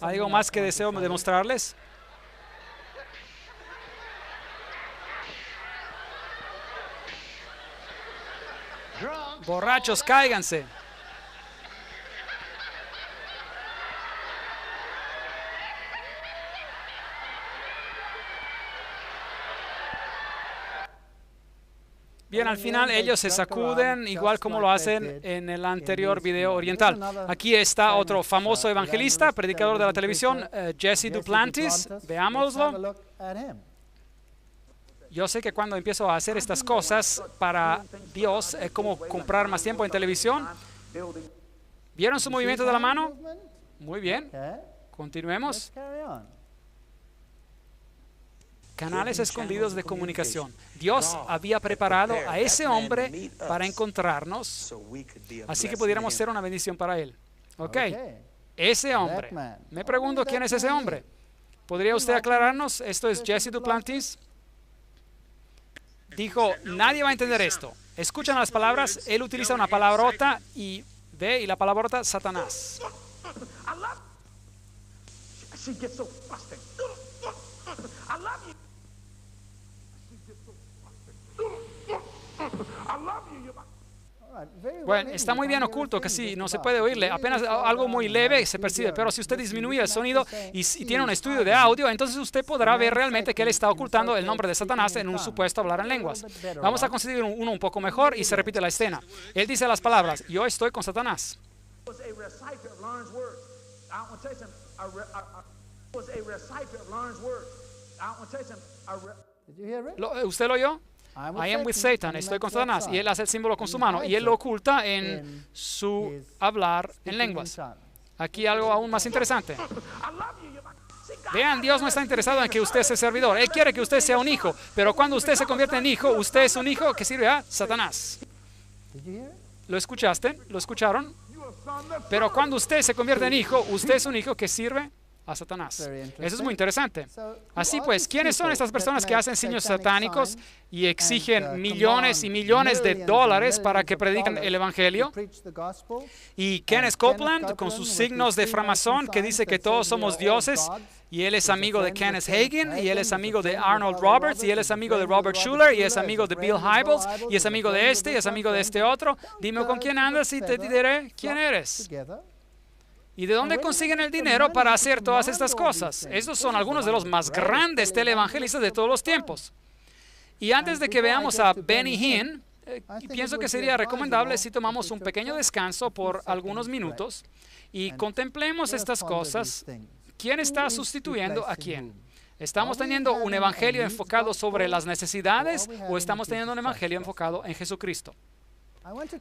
¿Algo más que deseo demostrarles? Borrachos, cáiganse. Bien, al final ellos se sacuden igual como lo hacen en el anterior video oriental. Aquí está otro famoso evangelista, predicador de la televisión, Jesse Duplantis. Veámoslo. Yo sé que cuando empiezo a hacer estas cosas para Dios es como comprar más tiempo en televisión. ¿Vieron su movimiento de la mano? Muy bien. Continuemos. Canales escondidos de comunicación. Dios había preparado a ese hombre para encontrarnos, así que pudiéramos ser una bendición para él. Ok, ese hombre. Me pregunto quién es ese hombre. ¿Podría usted aclararnos? Esto es Jesse Duplantis. Dijo, nadie va a entender esto. Escuchan las palabras, él utiliza una palabrota y D y la palabrota Satanás. Bueno, está muy bien oculto, que sí, no se puede oírle, apenas algo muy leve se percibe, pero si usted disminuye el sonido y tiene un estudio de audio, entonces usted podrá ver realmente que él está ocultando el nombre de Satanás en un supuesto hablar en lenguas. Vamos a conseguir uno un poco mejor y se repite la escena. Él dice las palabras, yo estoy con Satanás. ¿Usted lo oyó? I am with Satan, estoy con Satanás, y él hace el símbolo con su mano, y él lo oculta en su hablar en lenguas. Aquí algo aún más interesante. Vean, Dios no está interesado en que usted sea servidor, Él quiere que usted sea un hijo, pero cuando usted se convierte en hijo, usted es un hijo que sirve a Satanás. ¿Lo escuchaste? ¿Lo escucharon? Pero cuando usted se convierte en hijo, usted es un hijo que sirve a Satanás. Eso es muy interesante. Así pues, ¿quiénes son estas personas que hacen signos satánicos y exigen millones y millones de dólares para que prediquen el Evangelio? Y Kenneth Copeland, con sus signos de framasón, que dice que todos somos dioses, y él es amigo de Kenneth Hagin, y él es amigo de Arnold Roberts, y él es amigo de Robert Schuller, y es amigo de Bill Hybels, y es amigo de este, y es amigo de este otro. Dime con quién andas y te diré quién eres. ¿Y de dónde consiguen el dinero para hacer todas estas cosas? Estos son algunos de los más grandes televangelistas de todos los tiempos. Y antes de que veamos a Benny Hinn, pienso que sería recomendable si tomamos un pequeño descanso por algunos minutos y contemplemos estas cosas. ¿Quién está sustituyendo a quién? ¿Estamos teniendo un evangelio enfocado sobre las necesidades o estamos teniendo un evangelio enfocado en Jesucristo?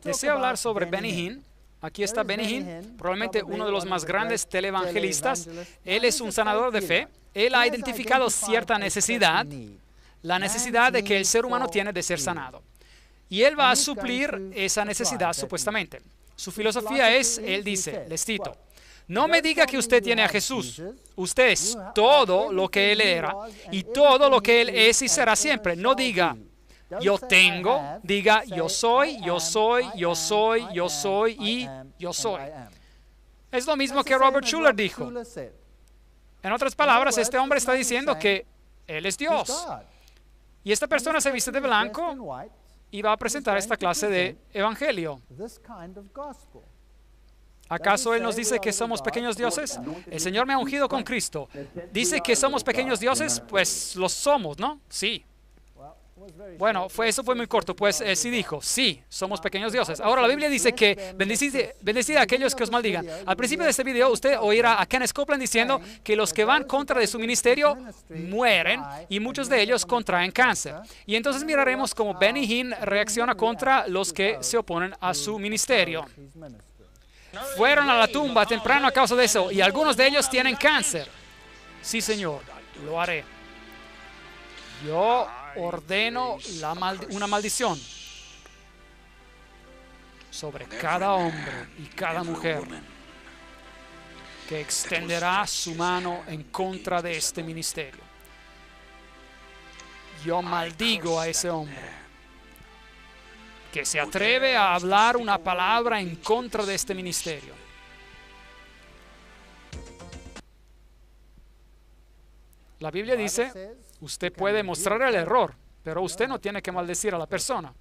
Deseo hablar sobre Benny Hinn. Aquí está Benny Hinn, probablemente uno de los más grandes televangelistas. Él es un sanador de fe. Él ha identificado cierta necesidad, la necesidad de que el ser humano tiene de ser sanado. Y él va a suplir esa necesidad supuestamente. Su filosofía es, él dice, les cito, no me diga que usted tiene a Jesús. Usted es todo lo que Él era y todo lo que Él es y será siempre. No diga, yo tengo, diga, yo soy, yo soy, yo soy, yo soy y yo soy. Es lo mismo que Robert Schuller dijo. En otras palabras, este hombre está diciendo que Él es Dios. Y esta persona se viste de blanco y va a presentar esta clase de evangelio. ¿Acaso Él nos dice que somos pequeños dioses? El Señor me ha ungido con Cristo. ¿Dice que somos pequeños dioses? Pues los somos, ¿no? Sí. Bueno, eso fue muy corto, pues sí dijo, sí, somos pequeños dioses. Ahora la Biblia dice que bendecid a aquellos que os maldigan. Al principio de este video usted oirá a Kenneth Copeland diciendo que los que van contra de su ministerio mueren y muchos de ellos contraen cáncer. Y entonces miraremos cómo Benny Hinn reacciona contra los que se oponen a su ministerio. Fueron a la tumba temprano a causa de eso y algunos de ellos tienen cáncer. Sí, Señor, lo haré. Yo ordeno una maldición sobre cada hombre y cada mujer que extenderá su mano en contra de este ministerio. Yo maldigo a ese hombre que se atreve a hablar una palabra en contra de este ministerio. La Biblia dice, usted puede mostrar el error, pero usted no tiene que maldecir a la persona.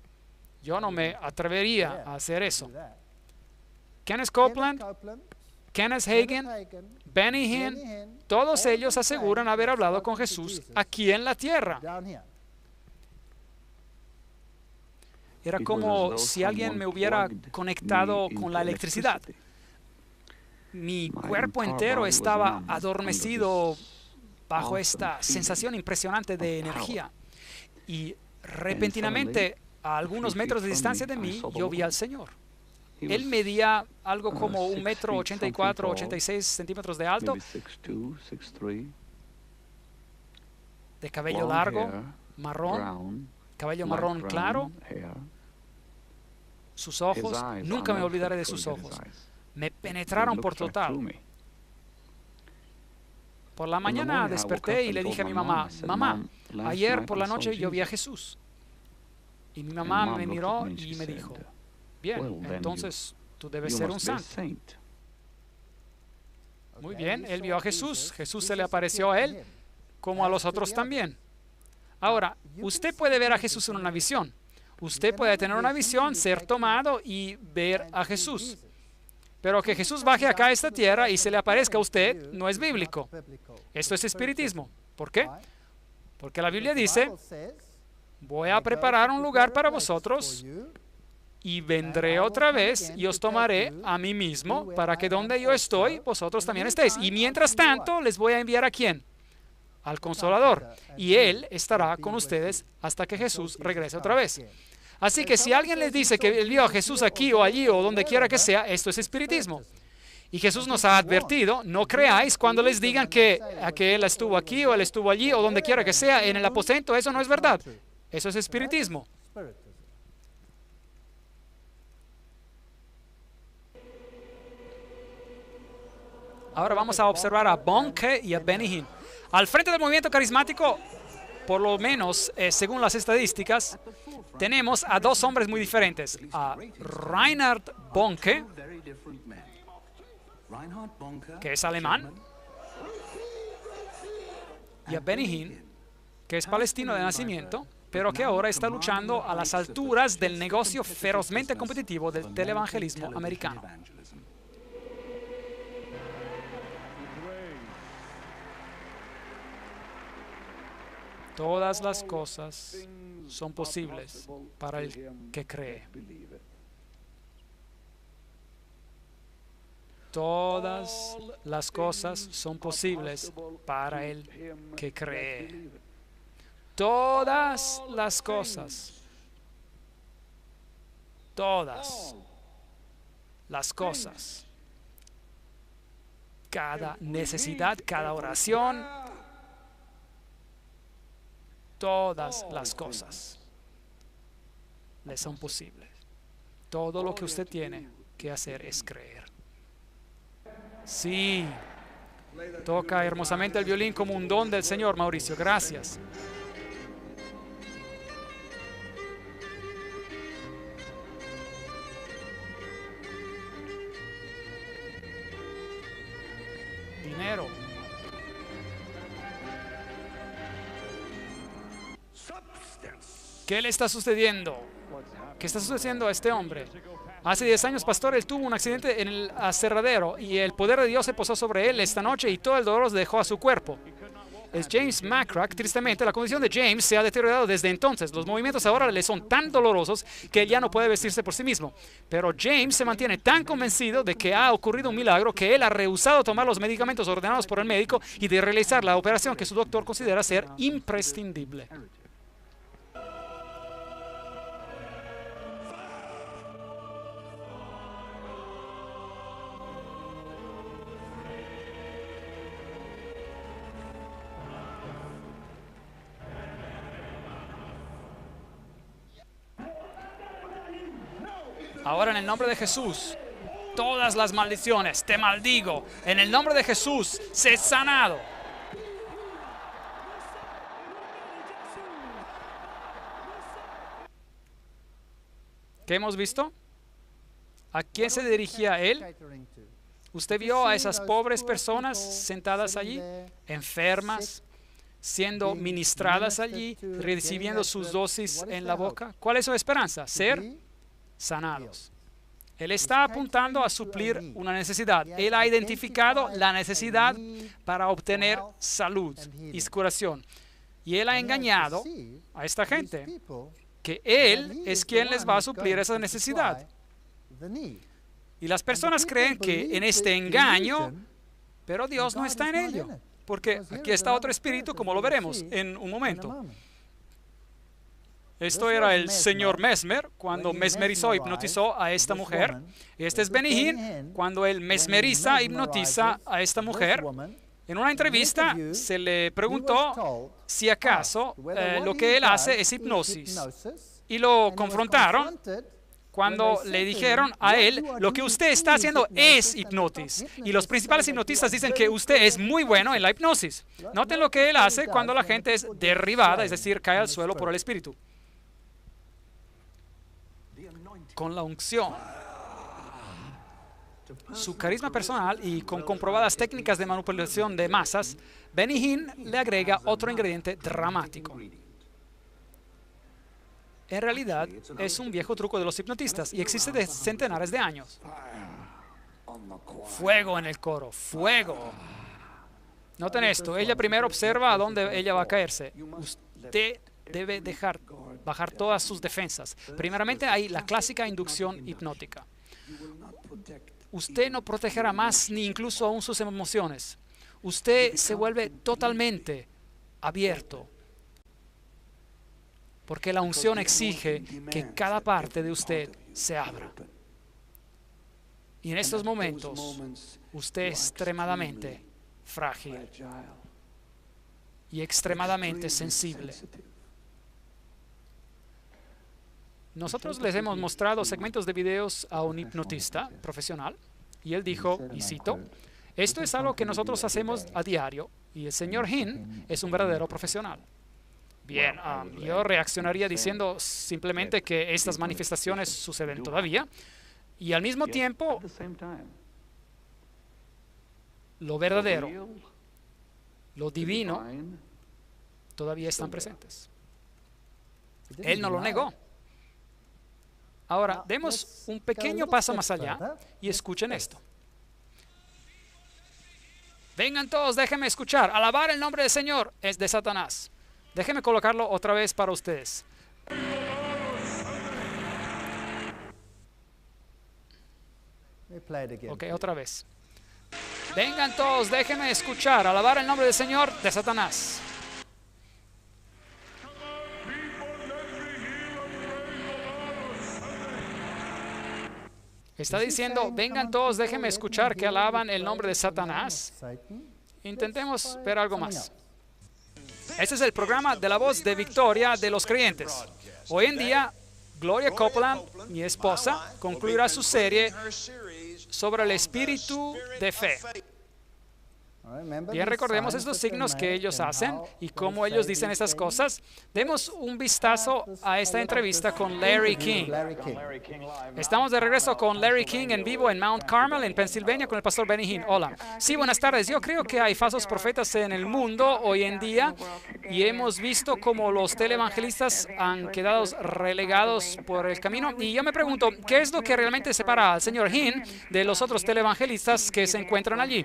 Yo no me atrevería a hacer eso. Kenneth Copeland, Kenneth Hagin, Benny Hinn, todos ellos aseguran haber hablado con Jesús aquí en la tierra. Era como si alguien me hubiera conectado con la electricidad. Mi cuerpo entero estaba adormecido bajo esta sensación impresionante de energía. Y repentinamente, a algunos metros de distancia de mí, yo vi al Señor. Él medía algo como 1,84 m, 86 centímetros de alto, de cabello largo, marrón, cabello marrón claro. Sus ojos, nunca me olvidaré de sus ojos. Me penetraron por total. Por la mañana desperté y le dije a mi mamá, mamá, ayer por la noche yo vi a Jesús. Y mi mamá me miró y me dijo, bien, entonces tú debes ser un santo. Muy bien, él vio a Jesús. Jesús se le apareció a él como a los otros también. Ahora, usted puede ver a Jesús en una visión. Usted puede tener una visión, ser tomado y ver a Jesús. Pero que Jesús baje acá a esta tierra y se le aparezca a usted no es bíblico. Esto es espiritismo. ¿Por qué? Porque la Biblia dice, voy a preparar un lugar para vosotros y vendré otra vez y os tomaré a mí mismo para que donde yo estoy, vosotros también estéis. Y mientras tanto, les voy a enviar ¿a quién? Al Consolador. Y Él estará con ustedes hasta que Jesús regrese otra vez. Así que si alguien les dice que él vio a Jesús aquí o allí o donde quiera que sea, esto es espiritismo. Y Jesús nos ha advertido, no creáis cuando les digan que Él estuvo aquí o Él estuvo allí o donde quiera que sea, en el aposento, eso no es verdad. Eso es espiritismo. Ahora vamos a observar a Bonnke y a Benny Hinn. Al frente del movimiento carismático, por lo menos según las estadísticas, tenemos a dos hombres muy diferentes. A Reinhard Bonnke, que es alemán, y a Benny Hinn, que es palestino de nacimiento, pero que ahora está luchando a las alturas del negocio ferozmente competitivo del televangelismo americano. Todas las cosas son posibles para el que cree. Todas las cosas son posibles para el que cree. Todas las cosas. Todas las cosas. Cada necesidad, cada oración. Todas las cosas le son posibles. Todo lo que usted tiene que hacer es creer. Sí, toca hermosamente el violín como un don del Señor, Mauricio. Gracias. Dinero. ¿Qué le está sucediendo? ¿Qué está sucediendo a este hombre? Hace 10 años, pastor, él tuvo un accidente en el aserradero y el poder de Dios se posó sobre él esta noche y todo el dolor dejó a su cuerpo. Es James McCrack. Tristemente, la condición de James se ha deteriorado desde entonces. Los movimientos ahora le son tan dolorosos que él ya no puede vestirse por sí mismo. Pero James se mantiene tan convencido de que ha ocurrido un milagro que él ha rehusado tomar los medicamentos ordenados por el médico y de realizar la operación que su doctor considera ser imprescindible. Ahora en el nombre de Jesús, todas las maldiciones, te maldigo. En el nombre de Jesús, sé sanado. ¿Qué hemos visto? ¿A quién se dirigía él? ¿Usted vio a esas pobres personas sentadas allí, enfermas, siendo ministradas allí, recibiendo sus dosis en la boca? ¿Cuál es su esperanza? Ser sanados. Él está apuntando a suplir una necesidad. Él ha identificado la necesidad para obtener salud y curación. Y él ha engañado a esta gente que él es quien les va a suplir esa necesidad. Y las personas creen que en este engaño, pero Dios no está en ello. Porque aquí está otro espíritu, como lo veremos en un momento. Esto era el señor Mesmer, cuando mesmerizó, hipnotizó a esta mujer. Este es Benny Hinn, cuando él mesmeriza, hipnotiza a esta mujer. En una entrevista se le preguntó si acaso lo que él hace es hipnosis. Y lo confrontaron cuando le dijeron a él, lo que usted está haciendo es hipnosis. Y los principales hipnotistas dicen que usted es muy bueno en la hipnosis. Noten lo que él hace cuando la gente es derribada, es decir, cae al suelo por el espíritu. Con la unción. su carisma personal y con comprobadas técnicas de manipulación de masas, Benny Hinn le agrega otro ingrediente dramático. En realidad, es un viejo truco de los hipnotistas y existe de centenares de años. Fuego en el coro, fuego. Noten esto, ella primero observa a dónde ella va a caerse. Usted debe dejar bajar todas sus defensas. Primeramente hay la clásica inducción hipnótica. Usted no protegerá más ni incluso aún sus emociones. Usted se vuelve totalmente abierto. Porque la unción exige que cada parte de usted se abra. Y en estos momentos, usted es extremadamente frágil y extremadamente sensible. Nosotros les hemos mostrado segmentos de videos a un hipnotista profesional y él dijo, y cito, esto es algo que nosotros hacemos a diario y el señor Hinn es un verdadero profesional. Bien, yo reaccionaría diciendo simplemente que estas manifestaciones suceden todavía y al mismo tiempo lo verdadero, lo divino, todavía están presentes. Él no lo negó. Ahora, demos un pequeño paso más allá y escuchen esto. Vengan todos, déjenme escuchar. Alabar el nombre del Señor es de Satanás. Déjenme colocarlo otra vez para ustedes. Ok, otra vez. Vengan todos, déjenme escuchar. Alabar el nombre del Señor de Satanás. Está diciendo, vengan todos, déjenme escuchar que alaban el nombre de Satanás. Intentemos ver algo más. Este es el programa de la voz de victoria de los creyentes. Hoy en día, Gloria Copeland, mi esposa, concluirá su serie sobre el espíritu de fe. Bien, recordemos estos signos que ellos hacen y cómo ellos dicen estas cosas. Demos un vistazo a esta entrevista con Larry King. Estamos de regreso con Larry King en vivo en Mount Carmel, en Pensilvania, con el pastor Benny Hinn. Hola. Sí, buenas tardes. Yo creo que hay falsos profetas en el mundo hoy en día y hemos visto cómo los televangelistas han quedado relegados por el camino. Y yo me pregunto, ¿qué es lo que realmente separa al señor Hinn de los otros televangelistas que se encuentran allí?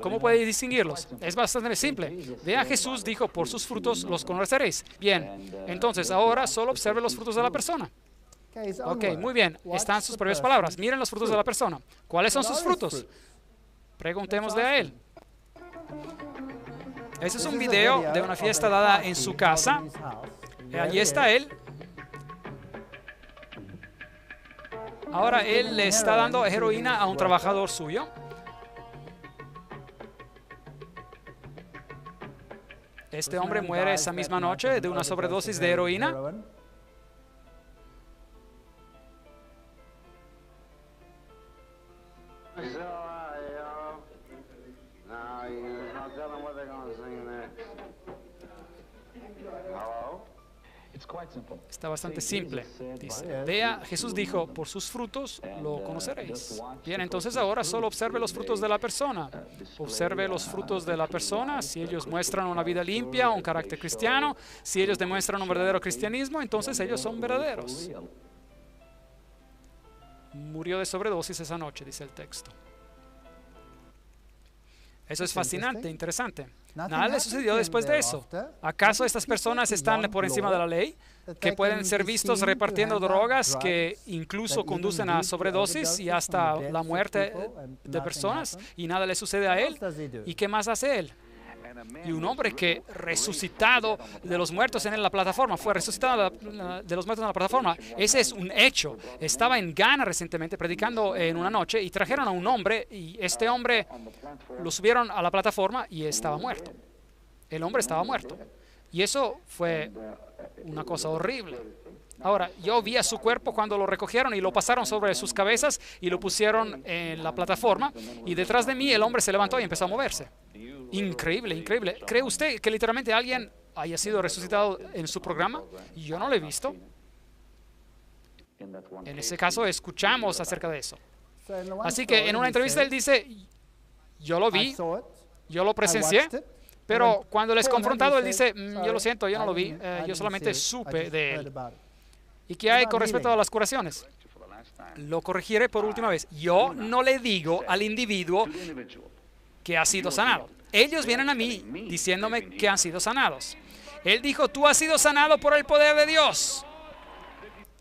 ¿Cómo puede distinguirlos? Es bastante simple. Vea, Jesús dijo, por sus frutos los conoceréis. Bien, entonces ahora solo observe los frutos de la persona. Ok, muy bien. Están sus propias palabras. Miren los frutos de la persona. ¿Cuáles son sus frutos? Preguntémosle a él. Este es un video de una fiesta dada en su casa. Allí está él. Ahora él le está dando heroína a un trabajador suyo. Este hombre muere esa misma noche de una sobredosis de heroína. Está bastante simple. Dice, vea, Jesús dijo, por sus frutos lo conoceréis. Bien, entonces ahora solo observe los frutos de la persona. Observe los frutos de la persona. Si ellos muestran una vida limpia, un carácter cristiano, si ellos demuestran un verdadero cristianismo, entonces ellos son verdaderos. Murió de sobredosis esa noche, dice el texto. Eso es fascinante, interesante. Nada le sucedió después de eso. ¿Acaso estas personas están por encima de la ley? Que pueden ser vistos repartiendo drogas que incluso conducen a sobredosis y hasta la muerte de personas y nada le sucede a él. ¿Y qué más hace él? Y un hombre que resucitado de los muertos en la plataforma, fue resucitado de los muertos en la plataforma. Ese es un hecho. Estaba en Ghana recientemente predicando en una noche y trajeron a un hombre y este hombre lo subieron a la plataforma y estaba muerto. El hombre estaba muerto. Y eso fue una cosa horrible. Ahora, yo vi a su cuerpo cuando lo recogieron y lo pasaron sobre sus cabezas y lo pusieron en la plataforma y detrás de mí el hombre se levantó y empezó a moverse. Increíble, increíble. ¿Cree usted que literalmente alguien haya sido resucitado en su programa? Yo no lo he visto. En ese caso, escuchamos acerca de eso. Así que en una entrevista él dice, yo lo vi, yo lo presencié, pero cuando les confrontado, él dice, yo lo siento, yo no lo vi, yo solamente supe de él. ¿Y qué hay con respecto a las curaciones? Lo corregiré por última vez. Yo no le digo al individuo que ha sido sanado. Ellos vienen a mí diciéndome que han sido sanados. Él dijo, tú has sido sanado por el poder de Dios.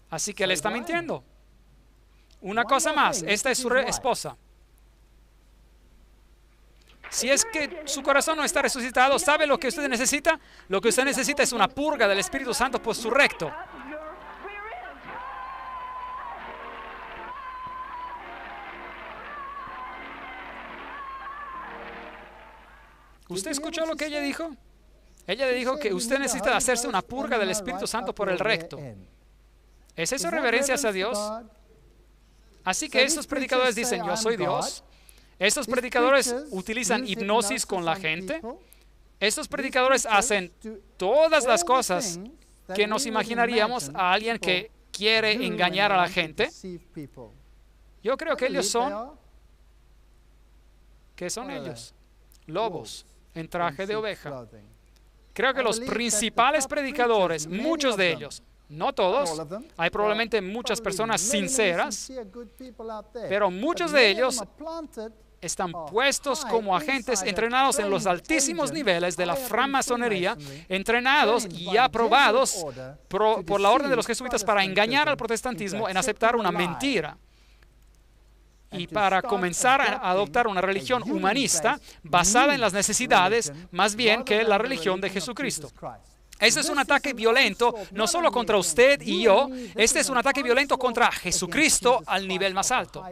Así que él está mintiendo. Una cosa más, esta es su esposa. Si es que su corazón no está resucitado, ¿sabe lo que usted necesita? Lo que usted necesita es una purga del Espíritu Santo por su recto. ¿Usted escuchó lo que ella dijo? Ella le dijo que usted necesita hacerse una purga del Espíritu Santo por el recto. ¿Es eso reverencia hacia Dios? Así que estos predicadores dicen, yo soy Dios. Estos predicadores utilizan hipnosis con la gente. Estos predicadores hacen todas las cosas que nos imaginaríamos a alguien que quiere engañar a la gente. Yo creo que ellos son... ¿Qué son ellos? Lobos en traje de oveja. Creo que los principales predicadores, muchos de ellos, no todos, hay probablemente muchas personas sinceras, pero muchos de ellos están puestos como agentes entrenados en los altísimos niveles de la francmasonería, entrenados y aprobados por la orden de los jesuitas para engañar al protestantismo en aceptar una mentira y para comenzar a adoptar una religión humanista basada en las necesidades más bien que la religión de Jesucristo. Este es un ataque violento, no solo contra usted y yo, este es un ataque violento contra Jesucristo al nivel más alto.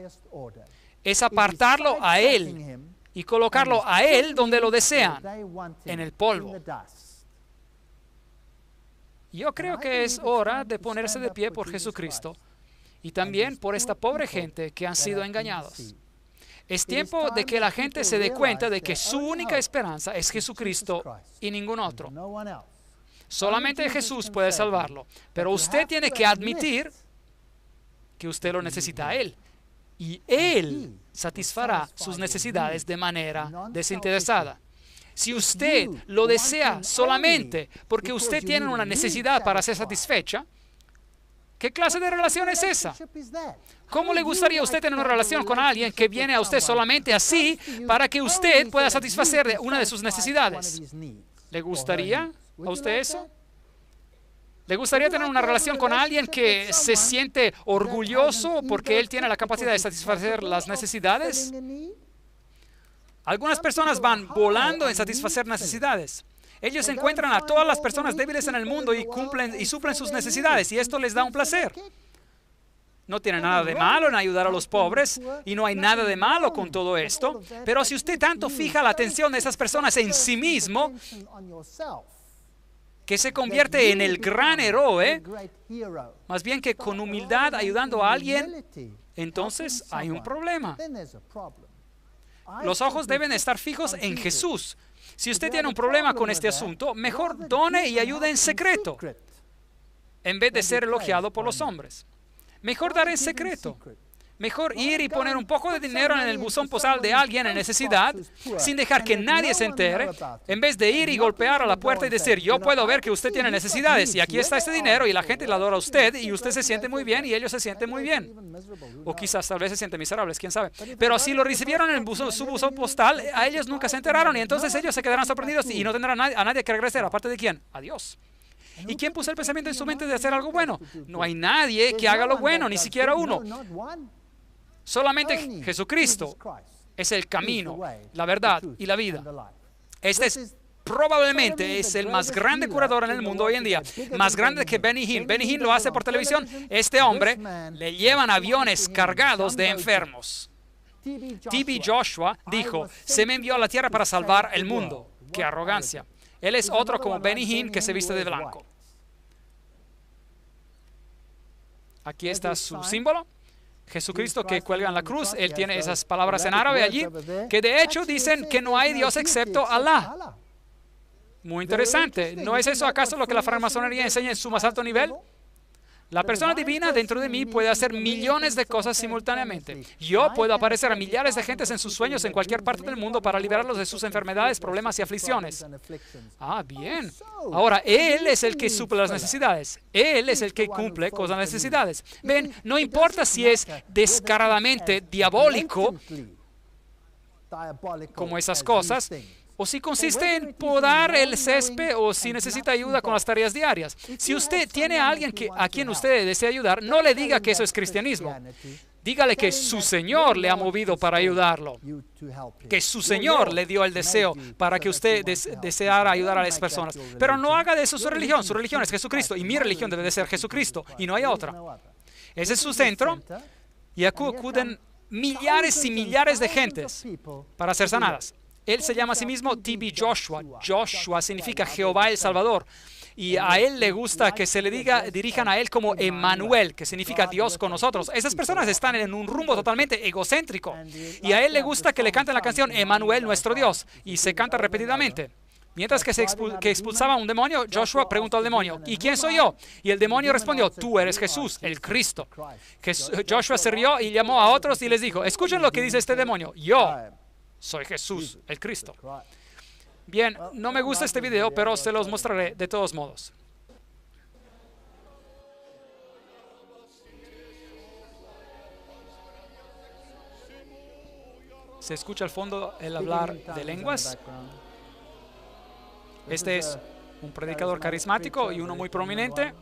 Es apartarlo a Él y colocarlo a Él donde lo desean, en el polvo. Yo creo que es hora de ponerse de pie por Jesucristo y también por esta pobre gente que han sido engañados. Es tiempo de que la gente se dé cuenta de que su única esperanza es Jesucristo y ningún otro. Solamente Jesús puede salvarlo, pero usted tiene que admitir que usted lo necesita a Él. Y Él satisfará sus necesidades de manera desinteresada. Si usted lo desea solamente porque usted tiene una necesidad para ser satisfecha, ¿qué clase de relación es esa? ¿Cómo le gustaría a usted tener una relación con alguien que viene a usted solamente así para que usted pueda satisfacer una de sus necesidades? ¿Le gustaría a usted eso? ¿Le gustaría tener una relación con alguien que se siente orgulloso porque él tiene la capacidad de satisfacer las necesidades? Algunas personas van volando en satisfacer necesidades. Ellos encuentran a todas las personas débiles en el mundo y cumplen y suplen sus necesidades, y esto les da un placer. No tiene nada de malo en ayudar a los pobres, y no hay nada de malo con todo esto, pero si usted tanto fija la atención de esas personas en sí mismo, que se convierte en el gran héroe, más bien que con humildad ayudando a alguien, entonces hay un problema. Los ojos deben estar fijos en Jesús. Si usted tiene un problema con este asunto, mejor done y ayude en secreto, en vez de ser elogiado por los hombres. Mejor dar en secreto. Mejor ir y poner un poco de dinero en el buzón postal de alguien en necesidad, sin dejar que nadie se entere, en vez de ir y golpear a la puerta y decir, yo puedo ver que usted tiene necesidades, y aquí está este dinero, y la gente le adora a usted, y usted se siente muy bien, y ellos se sienten muy bien. O quizás tal vez se sienten miserables, quién sabe. Pero si lo recibieron en su buzón postal, a ellos nunca se enteraron, y entonces ellos se quedarán sorprendidos y no tendrán a nadie que agradecer, aparte de quién, a Dios. ¿Y quién puso el pensamiento en su mente de hacer algo bueno? No hay nadie que haga lo bueno, ni siquiera uno. Solamente Jesucristo es el camino, la verdad y la vida. Este es probablemente el más grande curador en el mundo hoy en día, más grande que Benny Hinn. Benny Hinn lo hace por televisión. Este hombre le llevan aviones cargados de enfermos. T.B. Joshua dijo, se me envió a la tierra para salvar el mundo. ¡Qué arrogancia! Él es otro como Benny Hinn que se viste de blanco. Aquí está su símbolo. Jesucristo que cuelga en la cruz, él tiene esas palabras en árabe allí, que de hecho dicen que no hay Dios excepto Alá. Muy interesante. ¿No es eso acaso lo que la francmasonería enseña en su más alto nivel? La persona divina dentro de mí puede hacer millones de cosas simultáneamente. Yo puedo aparecer a millares de gentes en sus sueños en cualquier parte del mundo para liberarlos de sus enfermedades, problemas y aflicciones. Ah, bien. Ahora, Él es el que suple las necesidades. Él es el que cumple con las necesidades. Ven, no importa si es descaradamente diabólico, como esas cosas, o si consiste en podar el césped, o si necesita ayuda con las tareas diarias. Si usted tiene a alguien a quien usted desea ayudar, no le diga que eso es cristianismo. Dígale que su Señor le ha movido para ayudarlo, que su Señor le dio el deseo para que usted deseara ayudar a las personas. Pero no haga de eso su religión. Su religión es Jesucristo, y mi religión debe de ser Jesucristo, y no hay otra. Ese es su centro, y acuden millares y millares de gentes para ser sanadas. Él se llama a sí mismo TB Joshua. Joshua significa Jehová el Salvador. Y a él le gusta que se le dirijan a él como Emmanuel, que significa Dios con nosotros. Esas personas están en un rumbo totalmente egocéntrico. Y a él le gusta que le canten la canción Emmanuel, nuestro Dios. Y se canta repetidamente. Mientras que expulsaba a un demonio, Joshua preguntó al demonio, ¿y quién soy yo? Y el demonio respondió, tú eres Jesús, el Cristo. Joshua se rió y llamó a otros y les dijo, escuchen lo que dice este demonio, yo soy Jesús, el Cristo. Bien, no me gusta este video, pero se los mostraré de todos modos. Se escucha al fondo el hablar de lenguas. Este es un predicador carismático y uno muy prominente.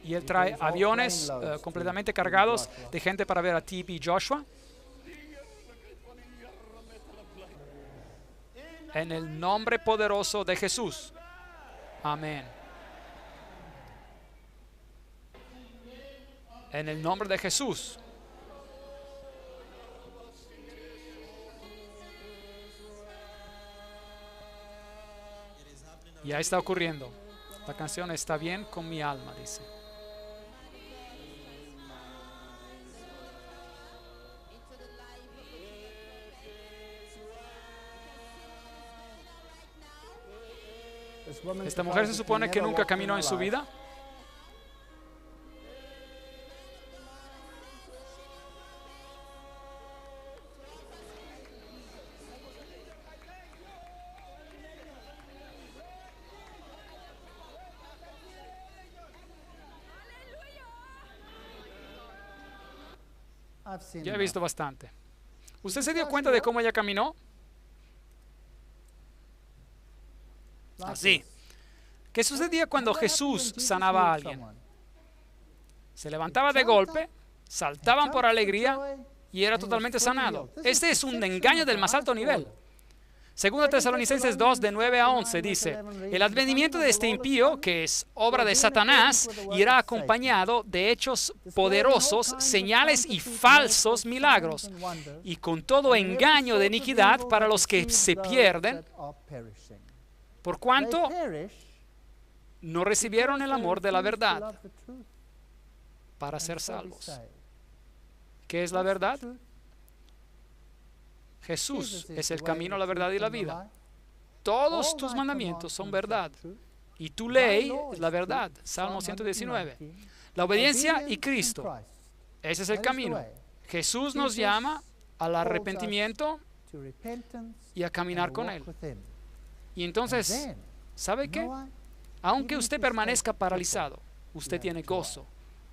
Y él trae aviones completamente cargados de gente para ver a TB Joshua. En el nombre poderoso de Jesús. Amén. En el nombre de Jesús. Ya está ocurriendo. La canción está bien con mi alma, dice. Esta mujer se supone que nunca caminó en su vida. Ya he visto bastante. ¿Usted se dio cuenta de cómo ella caminó? Así. ¿Qué sucedía cuando Jesús sanaba a alguien? Se levantaba de golpe, saltaban por alegría y era totalmente sanado. Este es un engaño del más alto nivel. Segundo Tesalonicenses 2, de 9 a 11, dice, el advenimiento de este impío, que es obra de Satanás, irá acompañado de hechos poderosos, señales y falsos milagros, y con todo engaño de iniquidad para los que se pierden, por cuanto no recibieron el amor de la verdad para ser salvos. ¿Qué es la verdad? Jesús es el camino, la verdad y la vida. Todos tus mandamientos son verdad. Y tu ley es la verdad. Salmo 119. La obediencia y Cristo. Ese es el camino. Jesús nos llama al arrepentimiento y a caminar con Él. Y entonces, ¿sabe qué? Aunque usted permanezca paralizado, usted tiene gozo,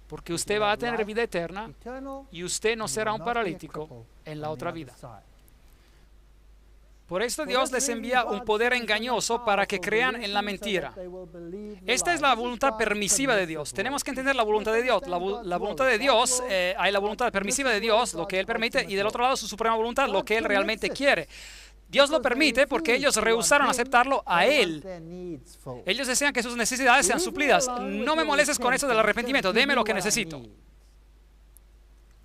porque usted va a tener vida eterna y usted no será un paralítico en la otra vida. Por esto Dios les envía un poder engañoso para que crean en la mentira. Esta es la voluntad permisiva de Dios. Tenemos que entender la voluntad de Dios. La voluntad de Dios, hay la voluntad permisiva de Dios, lo que Él permite, y del otro lado su suprema voluntad, lo que Él realmente quiere. Dios lo permite porque ellos rehusaron aceptarlo a Él. Ellos desean que sus necesidades sean suplidas. No me molestes con eso del arrepentimiento, deme lo que necesito.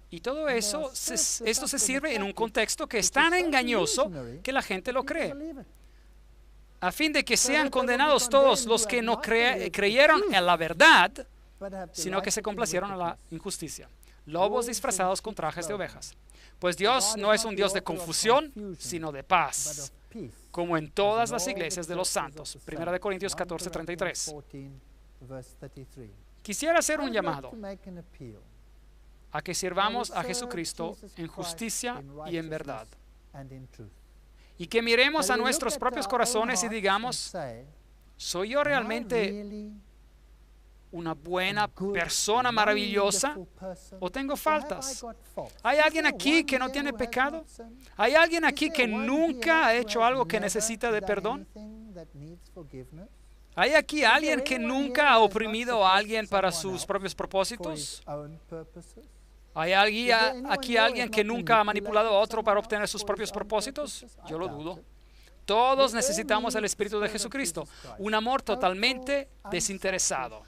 Y todo eso, esto se sirve en un contexto que es tan engañoso que la gente lo cree. A fin de que sean condenados todos los que no creyeron en la verdad, sino que se complacieron en la injusticia. Lobos disfrazados con trajes de ovejas. Pues Dios no es un Dios de confusión, sino de paz, como en todas las iglesias de los santos. 1 Corintios 14:33. Quisiera hacer un llamado a que sirvamos a Jesucristo en justicia y en verdad. Y que miremos a nuestros propios corazones y digamos, ¿soy yo realmente una buena persona maravillosa o tengo faltas? ¿Hay alguien aquí que no tiene pecado? ¿Hay alguien aquí que nunca ha hecho algo que necesita de perdón? ¿Hay aquí alguien que nunca ha oprimido a alguien para sus propios propósitos? ¿Hay aquí alguien que nunca ha manipulado a otro para obtener sus propios propósitos? Yo lo dudo. Todos necesitamos el Espíritu de Jesucristo, un amor totalmente desinteresado.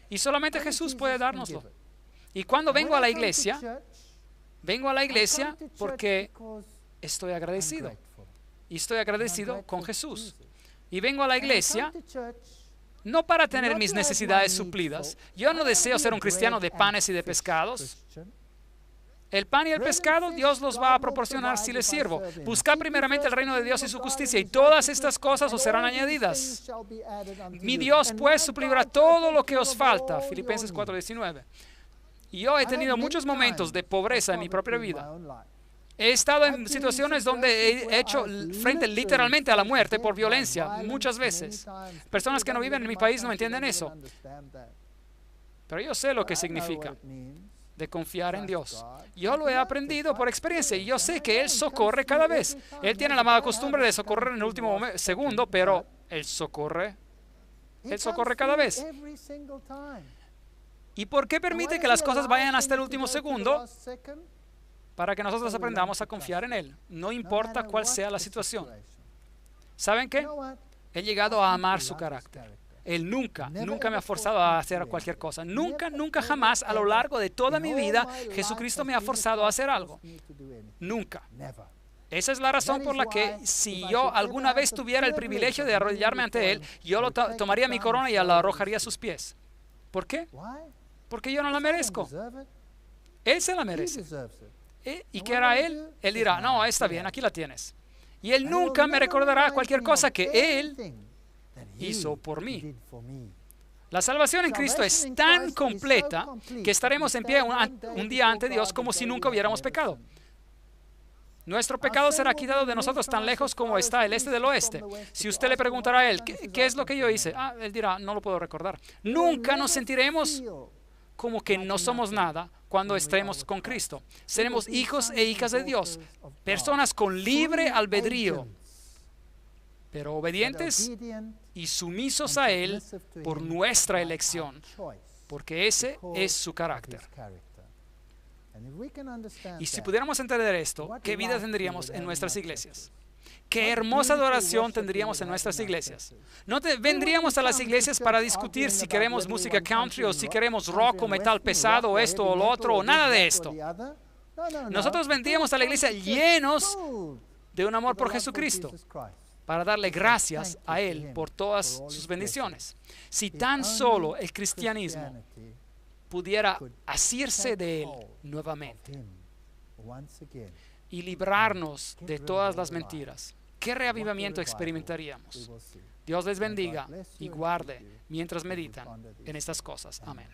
Y solamente Jesús puede dárnoslo. Y cuando vengo a la iglesia porque estoy agradecido. Y estoy agradecido con Jesús. Y vengo a la iglesia no para tener mis necesidades suplidas. Yo no deseo ser un cristiano de panes y de pescados. El pan y el pescado Dios los va a proporcionar si les sirvo. Buscad primeramente el reino de Dios y su justicia, y todas estas cosas os serán añadidas. Mi Dios pues suplirá todo lo que os falta. Filipenses 4:19. Y yo he tenido muchos momentos de pobreza en mi propia vida. He estado en situaciones donde he hecho frente literalmente a la muerte por violencia, muchas veces. Personas que no viven en mi país no entienden eso. Pero yo sé lo que significa de confiar en Dios. Yo lo he aprendido por experiencia y yo sé que Él socorre cada vez. Él tiene la mala costumbre de socorrer en el último segundo, pero Él socorre cada vez. ¿Y por qué permite que las cosas vayan hasta el último segundo? Para que nosotros aprendamos a confiar en Él, no importa cuál sea la situación. ¿Saben qué? He llegado a amar su carácter. Él nunca me ha forzado a hacer cualquier cosa. Nunca jamás a lo largo de toda mi vida Jesucristo me ha forzado a hacer algo. Nunca. Esa es la razón por la que si yo alguna vez tuviera el privilegio de arrodillarme ante Él, yo tomaría mi corona y la arrojaría a sus pies. ¿Por qué? Porque yo no la merezco. Él se la merece. ¿Y qué hará Él? Él dirá, no, está bien, aquí la tienes. Y Él nunca me recordará cualquier cosa que Él hizo por mí. La salvación en Cristo es tan completa que estaremos en pie un día ante Dios como si nunca hubiéramos pecado. Nuestro pecado será quitado de nosotros tan lejos como está el este del oeste. Si usted le preguntará a Él, ¿qué es lo que yo hice? Él dirá, no lo puedo recordar. Nunca nos sentiremos como que no somos nada cuando estemos con Cristo. Seremos hijos e hijas de Dios, personas con libre albedrío, pero obedientes y sumisos a Él por nuestra elección, porque ese es su carácter. Y si pudiéramos entender esto, ¿qué vida tendríamos en nuestras iglesias? Qué hermosa adoración tendríamos en nuestras iglesias. No vendríamos a las iglesias para discutir si queremos música country o si queremos rock o metal pesado o esto o lo otro o nada de esto. Nosotros vendríamos a la iglesia llenos de un amor por Jesucristo para darle gracias a Él por todas sus bendiciones. Si tan solo el cristianismo pudiera asirse de Él nuevamente y librarnos de todas las mentiras, ¿qué reavivamiento experimentaríamos? Dios les bendiga y guarde mientras meditan en estas cosas. Amén.